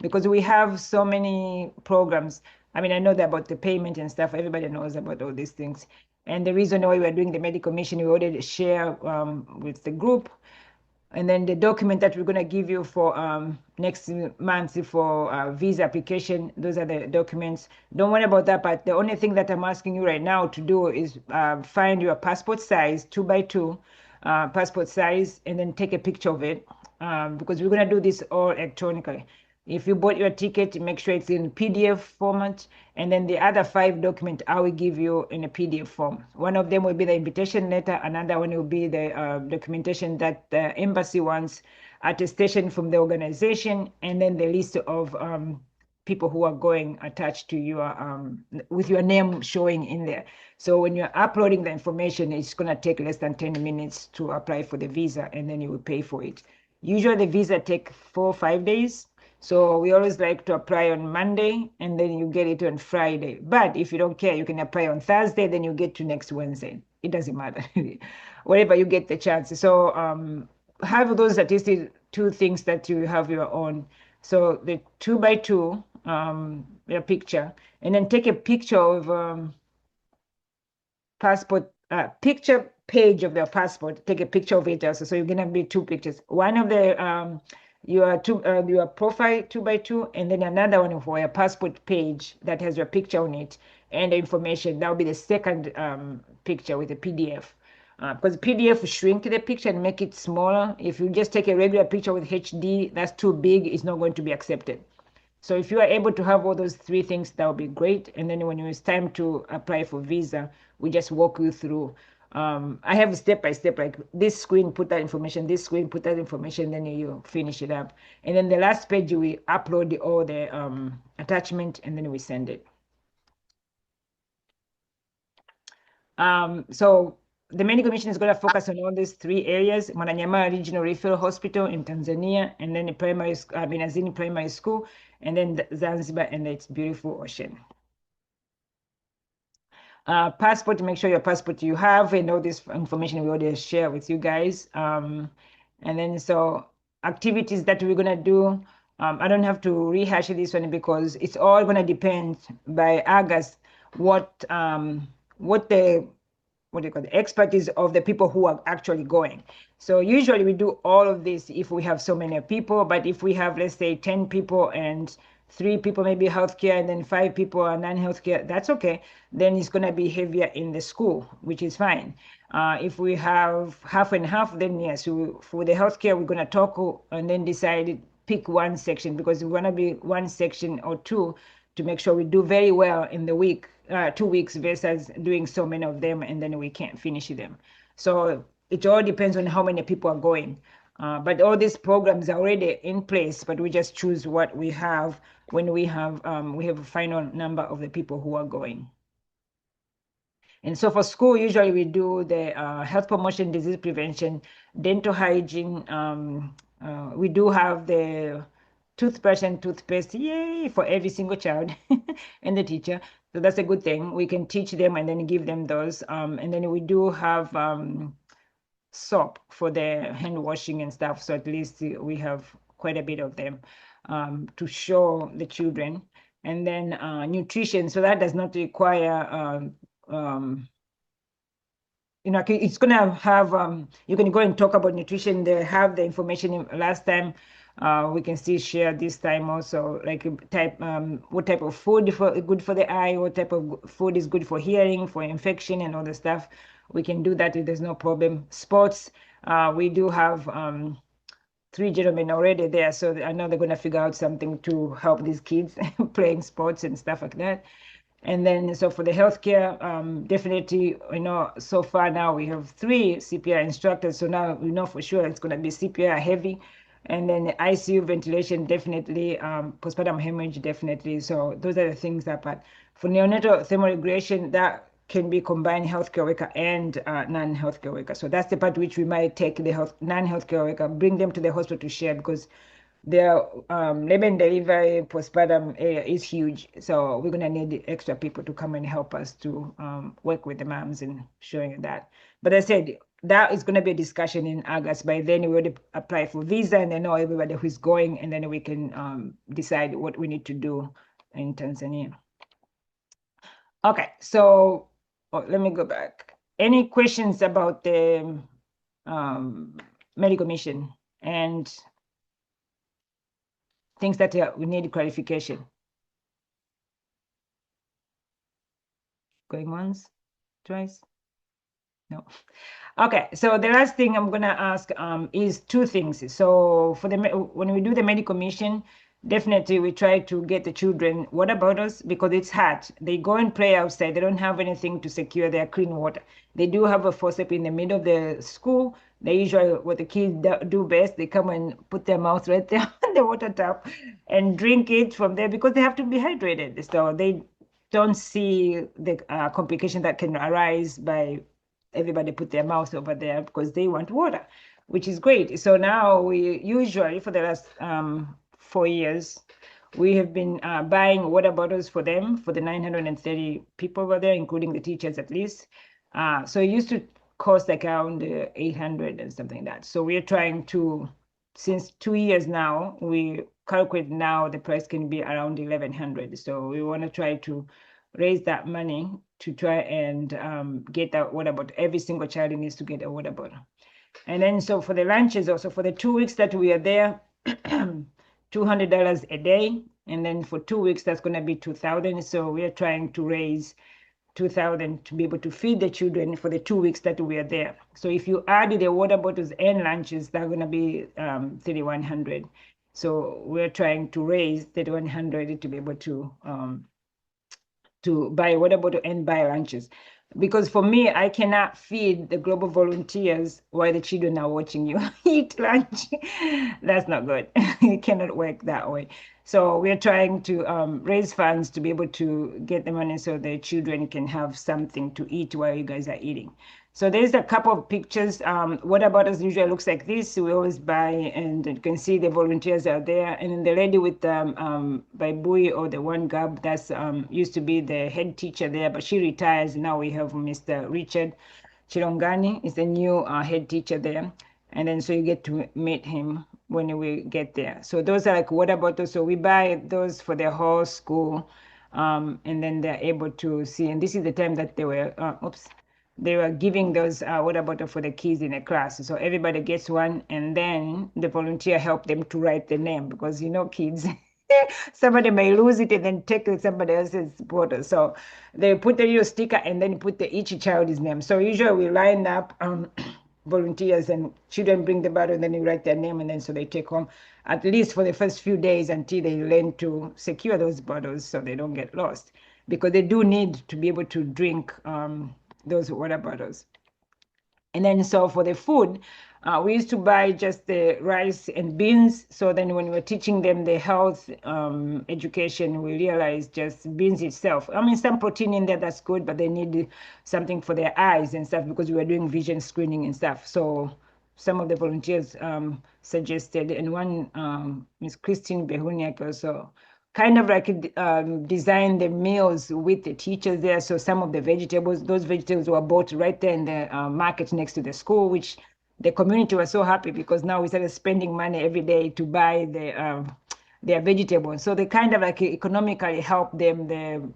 Because we have so many programs. I mean, I know that about the payment and stuff. Everybody knows about all these things. And the reason why we are doing the medical mission, we already share with the group. And then the document that we're going to give you for next month for visa application, those are the documents. Don't worry about that, but the only thing that I'm asking you right now to do is find your passport size, 2x2 passport size, and then take a picture of it because we're going to do this all electronically. If you bought your ticket, make sure it's in PDF format. And then the other 5 documents I will give you in a PDF form. One of them will be the invitation letter. Another one will be the documentation that the embassy wants, attestation from the organization, and then the list of people who are going attached to your, with your name showing in there. So when you're uploading the information, it's going to take less than 10 minutes to apply for the visa, and then you will pay for it. Usually the visa take 4 or 5 days. So we always like to apply on Monday and then you get it on Friday. But if you don't care, you can apply on Thursday, then you get to next Wednesday. It doesn't matter. Wherever you get the chance. So have those at least 2 things that you have your own. So the 2x2, your picture, and then take a picture of passport, picture page of your passport. Take a picture of it also. So you're gonna be 2 pictures. One of the your profile 2x2, and then another one for your passport page that has your picture on it and the information. That will be the second picture with the PDF. Because PDF will shrink the picture and make it smaller. If you just take a regular picture with HD, that's too big, it's not going to be accepted. So if you are able to have all those 3 things, that would be great. And then when it's time to apply for visa, we just walk you through. I have step by step, like this screen, put that information, this screen, put that information, then you finish it up. And then the last page, we upload all the attachment, and then we send it. So the medical mission is going to focus on all these 3 areas: Mwananyamala Regional Referral Hospital in Tanzania, and then the Binazini Primary School, and then Zanzibar and its beautiful ocean. Passport, make sure your passport you have, and all this information we already share with you guys. And then so activities that we're gonna do, I don't have to rehash this one because it's all gonna depend by August what the expertise of the people who are actually going. So usually we do all of this if we have so many people, but if we have, let's say, 10 people and 3 people maybe healthcare and then 5 people are non-healthcare, that's okay. Then it's going to be heavier in the school, which is fine. If we have half and half, then yes, for the healthcare, we're going to talk and then decide, pick one section, because we want to be one section or 2 to make sure we do very well in the week, 2 weeks versus doing so many of them and then we can't finish them. So it all depends on how many people are going. But all these programs are already in place, but we just choose what we have when we have a final number of the people who are going. And so for school, usually we do the health promotion, disease prevention, dental hygiene. We do have the toothbrush and toothpaste, yay, for every single child and the teacher. So that's a good thing. We can teach them and then give them those. And then we do have soap for the hand washing and stuff. So at least we have quite a bit of them to show the children. And then nutrition. So that does not require it's gonna have you can go and talk about nutrition. They have the information last time. We can still share this time also, like what type of food good for the eye, what type of food is good for hearing, for infection and all the stuff. We can do that if there's no problem. Sports, we do have 3 gentlemen already there, so I know they're gonna figure out something to help these kids playing sports and stuff like that. And then, so for the healthcare, definitely, so far now we have 3 CPR instructors. So now we know for sure it's going to be CPR heavy. And then the ICU ventilation, definitely, postpartum hemorrhage, definitely. So those are the things that, but for neonatal thermoregulation, that can be combined healthcare worker and non-healthcare worker. So that's the part which we might take the non-healthcare worker, bring them to the hospital to share, because their labor and delivery postpartum area is huge. So we're gonna need extra people to come and help us to work with the moms and showing that. But I said that is gonna be a discussion in August. By then we already apply for visa and they know everybody who's going, and then we can decide what we need to do in Tanzania. Okay, so let me go back. Any questions about the medical mission and things that we need clarification? Going once, twice? No. Okay, so the last thing I'm gonna ask is 2 things. So for when we do the medical mission, definitely we try to get the children water bottles, because it's hot. They go and play outside. They don't have anything to secure their clean water. They do have a faucet in the middle of the school. They usually, what the kids do best, they come and put their mouth right there on the water tap and drink it from there, because they have to be hydrated. So they don't see the complication that can arise by everybody put their mouth over there because they want water, which is great. So now we usually, for the last 4 years, we have been buying water bottles for them, for the 930 people over there, including the teachers at least. So it used to cost like around 800 and something like that. So we are trying to, since 2 years now, we calculate now the price can be around 1100. So we want to try to raise that money to try and get that water bottle. Every single child needs to get a water bottle. And then so for the lunches also, for the 2 weeks that we are there, $200 a day. And then for 2 weeks, that's going to be 2,000. So we are trying to raise 2,000 to be able to feed the children for the 2 weeks that we are there. So if you add the water bottles and lunches, that's going to be 3,100. So we're trying to raise 3,100 to be able to buy water bottle and buy lunches. Because for me, I cannot feed the global volunteers while the children are watching you eat lunch. That's not good. It cannot work that way. So we're trying to raise funds to be able to get the money so the children can have something to eat while you guys are eating. So there's a couple of pictures. Water bottles usually looks like this. We always buy, and you can see the volunteers are there. And then the lady with Baibui, or the one gab, that's used to be the head teacher there, but she retires. Now we have Mr. Richard Chirongani is the new head teacher there. And then so you get to meet him when we get there. So those are like water bottles. So we buy those for the whole school. And then they're able to see. And this is the time that they were, they were giving those water bottle for the kids in a class. So everybody gets one, and then the volunteer help them to write the name, because kids, somebody may lose it and then take somebody else's bottle. So they put the little sticker and then put each child's name. So usually we line up volunteers, and children bring the bottle, and then you write their name, and then so they take home, at least for the first few days, until they learn to secure those bottles so they don't get lost, because they do need to be able to drink those water bottles. And then so for the food, We used to buy just the rice and beans. So then when we were teaching them the health education, we realized just beans itself. I mean, some protein in there, that's good, but they need something for their eyes and stuff because we were doing vision screening and stuff. So some of the volunteers suggested, and one, Miss Christine Behuniak also kind of like design the meals with the teachers there. So some of the vegetables, those vegetables were bought right there in the market next to the school, which the community was so happy because now we started spending money every day to buy their vegetables. So they kind of like economically helped them, the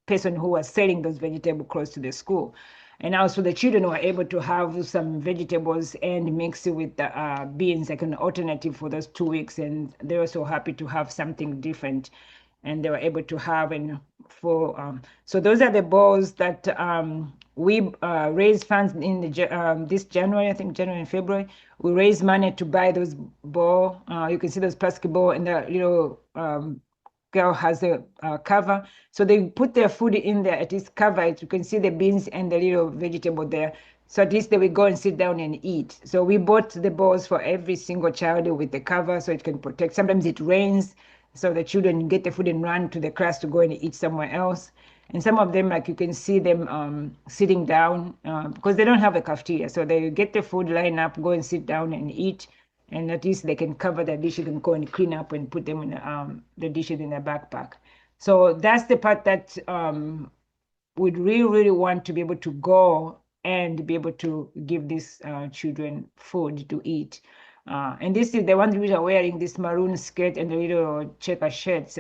person who was selling those vegetables close to the school. And also the children were able to have some vegetables and mix it with the beans, like an alternative for those 2 weeks. And they were so happy to have something different. And they were able to have, and for so those are the balls that we raised funds in the this January, I think January and February. We raised money to buy those ball. You can see those plastic ball and the little girl has a cover. So they put their food in there, it is covered. You can see the beans and the little vegetable there. So at least they will go and sit down and eat. So we bought the balls for every single child with the cover so it can protect. Sometimes it rains, so the children get the food and run to the class to go and eat somewhere else. And some of them, like you can see them sitting down because they don't have a cafeteria. So they get the food, line up, go and sit down and eat. And at least they can cover their dishes and go and clean up and put them in the dishes in their backpack. So that's the part that we'd really, really want to be able to go and be able to give these children food to eat. And this is the ones who are wearing this maroon skirt and the little checker shirts.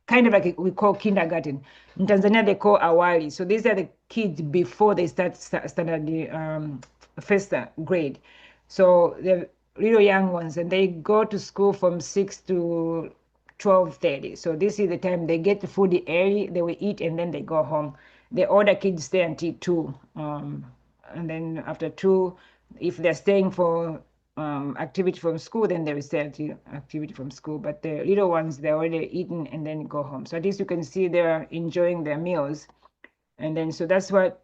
Kind of like we call kindergarten. In Tanzania, they call awali. So these are the kids before they start standard first grade. So they're little young ones, and they go to school from 6 to 12:30. So this is the time they get the food early, they will eat, and then they go home. The older kids stay until 2. And then after 2, if they're staying for activity from school, then they will stay until activity from school. But the little ones, they're already eaten and then go home. So at least you can see they're enjoying their meals. And then, so that's what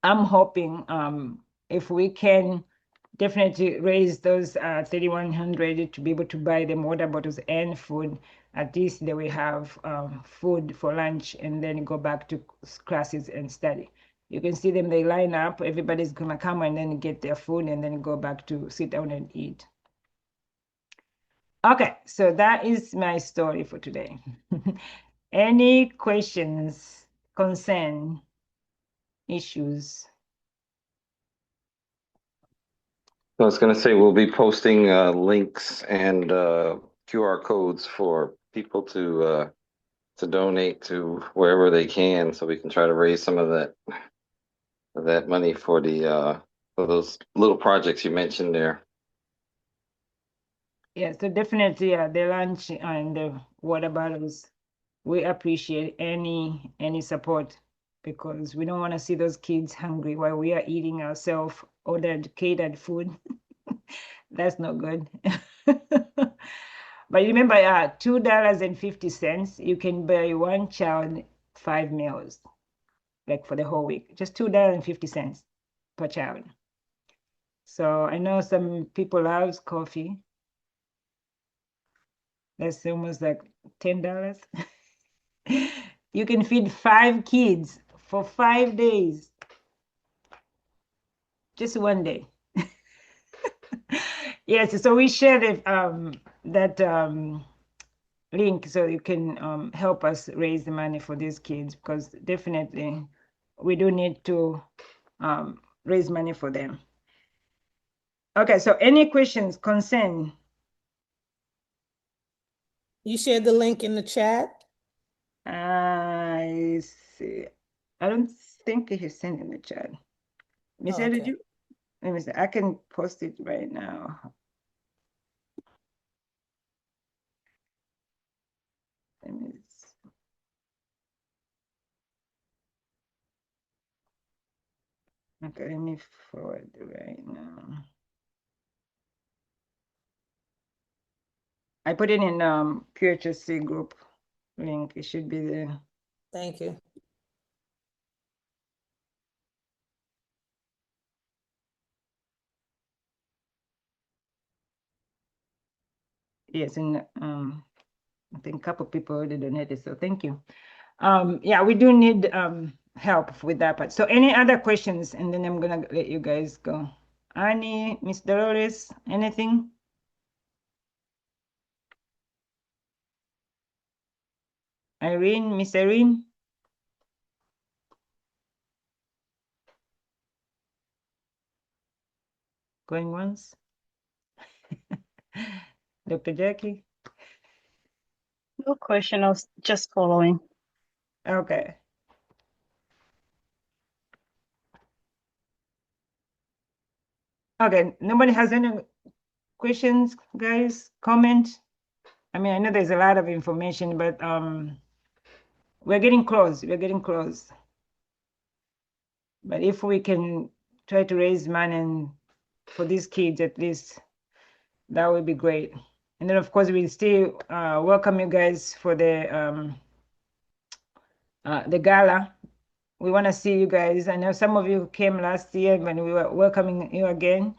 I'm hoping, if we can definitely raise those 3,100 to be able to buy them water bottles and food. At least they will have food for lunch and then go back to classes and study. You can see them, they line up, everybody's gonna come and then get their food and then go back to sit down and eat. Okay, so that is my story for today. Any questions, concern, issues? I was going to say we'll be posting links and QR codes for people to donate to wherever they can, so we can try to raise some of that money for the for those little projects you mentioned there. Yeah, so definitely the lunch and the water bottles, we appreciate any support because we don't want to see those kids hungry while we are eating ourselves ordered catered food. That's not good. But remember, $2.50, you can buy one child 5 meals, like for the whole week. Just $2.50 per child. So I know some people love coffee. That's almost like $10. You can feed 5 kids for 5 days. Just one day. Yes, so we share that link so you can help us raise the money for these kids because definitely we do need to raise money for them. Okay, so any questions, concern? You shared the link in the chat? I see. I don't think he sent in the chat. Miss, Oh, did okay. you? Let me see. I can post it right now. Let me see. Okay, let me forward it right now. I put it in Qhsc group link. It should be there. Thank you. Yes, and I think a couple people already donated, so thank you. Yeah, we do need help with that part. So any other questions? And then I'm gonna let you guys go. Annie, Miss Dolores, anything? Irene, Miss Irene? Going once? Dr. Jackie? No question, I was just following. Okay. Okay, nobody has any questions, guys? Comment? I mean, I know there's a lot of information, but we're getting close. We're getting close. But if we can try to raise money for these kids, at least that would be great. And then, of course, we still welcome you guys for the gala. We want to see you guys. I know some of you came last year, but we were welcoming you again.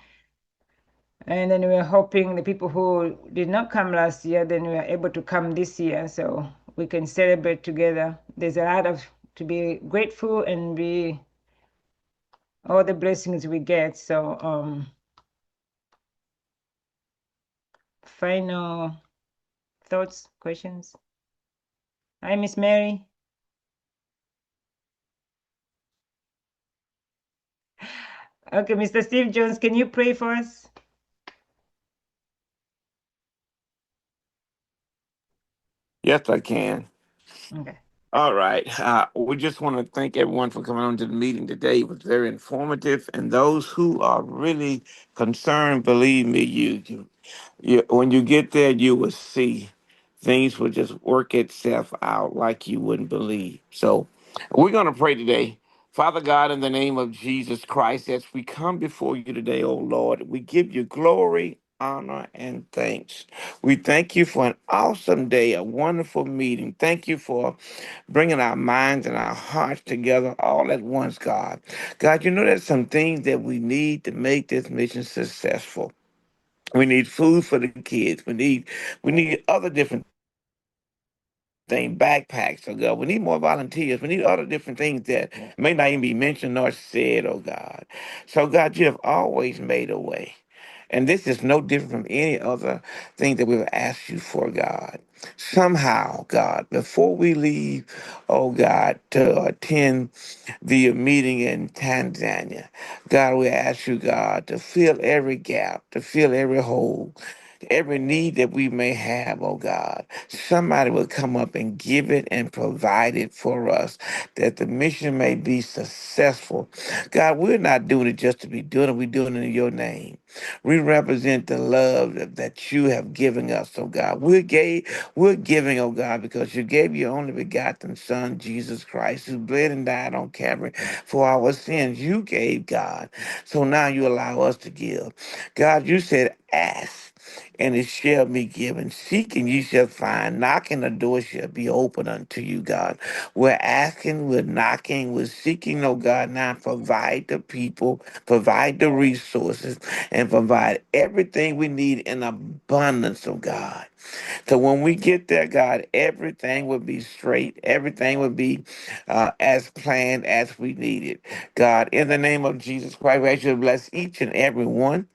And then we're hoping the people who did not come last year, then we are able to come this year so we can celebrate together. There's a lot of to be grateful and be all the blessings we get. So final thoughts, questions? Hi, Miss Mary. Okay, Mr. Steve Jones, can you pray for us? Yes, I can. Okay. All right. We just want to thank everyone for coming on to the meeting today. It was very informative. And those who are really concerned, believe me, when you get there, you will see things will just work itself out like you wouldn't believe. So we're going to pray today. Father God, in the name of Jesus Christ, as we come before you today, oh Lord, we give you glory, honor, and thanks. We thank you for an awesome day, a wonderful meeting. Thank you for bringing our minds and our hearts together all at once, God. God, you know there's some things that we need to make this mission successful. We need food for the kids. We need other different things, backpacks, oh God. We need more volunteers. We need other different things that may not even be mentioned nor said, oh God. So God, you have always made a way. And this is no different from any other thing that we've asked you for, God. Somehow, God, before we leave, oh God, to attend the meeting in Tanzania, God, we ask you, God, to fill every gap, to fill every hole, every need that we may have, oh God. Somebody will come up and give it and provide it for us, that the mission may be successful. God, we're not doing it just to be doing it, we're doing it in your name. We represent the love that you have given us, oh God. We're giving, oh God, because you gave your only begotten Son, Jesus Christ, who bled and died on Calvary for our sins. You gave, God. So now you allow us to give. God, you said, ask and it shall be given. Seek and you shall find. Knocking, the door shall be open unto you, God. We're asking, we're knocking, we're seeking, oh God. Now provide the people, provide the resources, and provide everything we need in abundance, oh God. So when we get there, God, everything will be straight. Everything will be as planned as we need it. God, in the name of Jesus Christ, we ask you to bless each and every one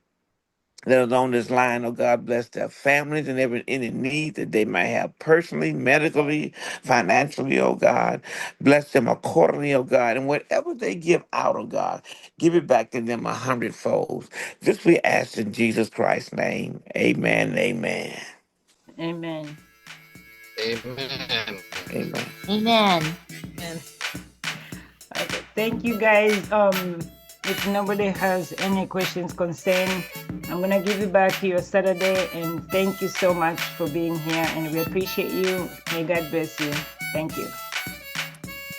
that is on this line. Oh God, bless their families and any need that they might have personally, medically, financially, oh God. Bless them accordingly, oh God. And whatever they give out, oh God, give it back to them 100-fold. This we ask in Jesus Christ's name. Amen and amen. Amen. Amen. Amen. Amen. And Okay. Thank you, guys. If nobody has any questions, concern, I'm gonna give you back your Saturday, and thank you so much for being here, and we appreciate you. May God bless you. Thank you.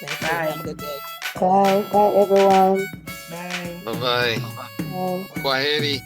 thank you. Bye. Have a good day. Bye, bye everyone. Bye. Bye bye. Bye. Kwaheri.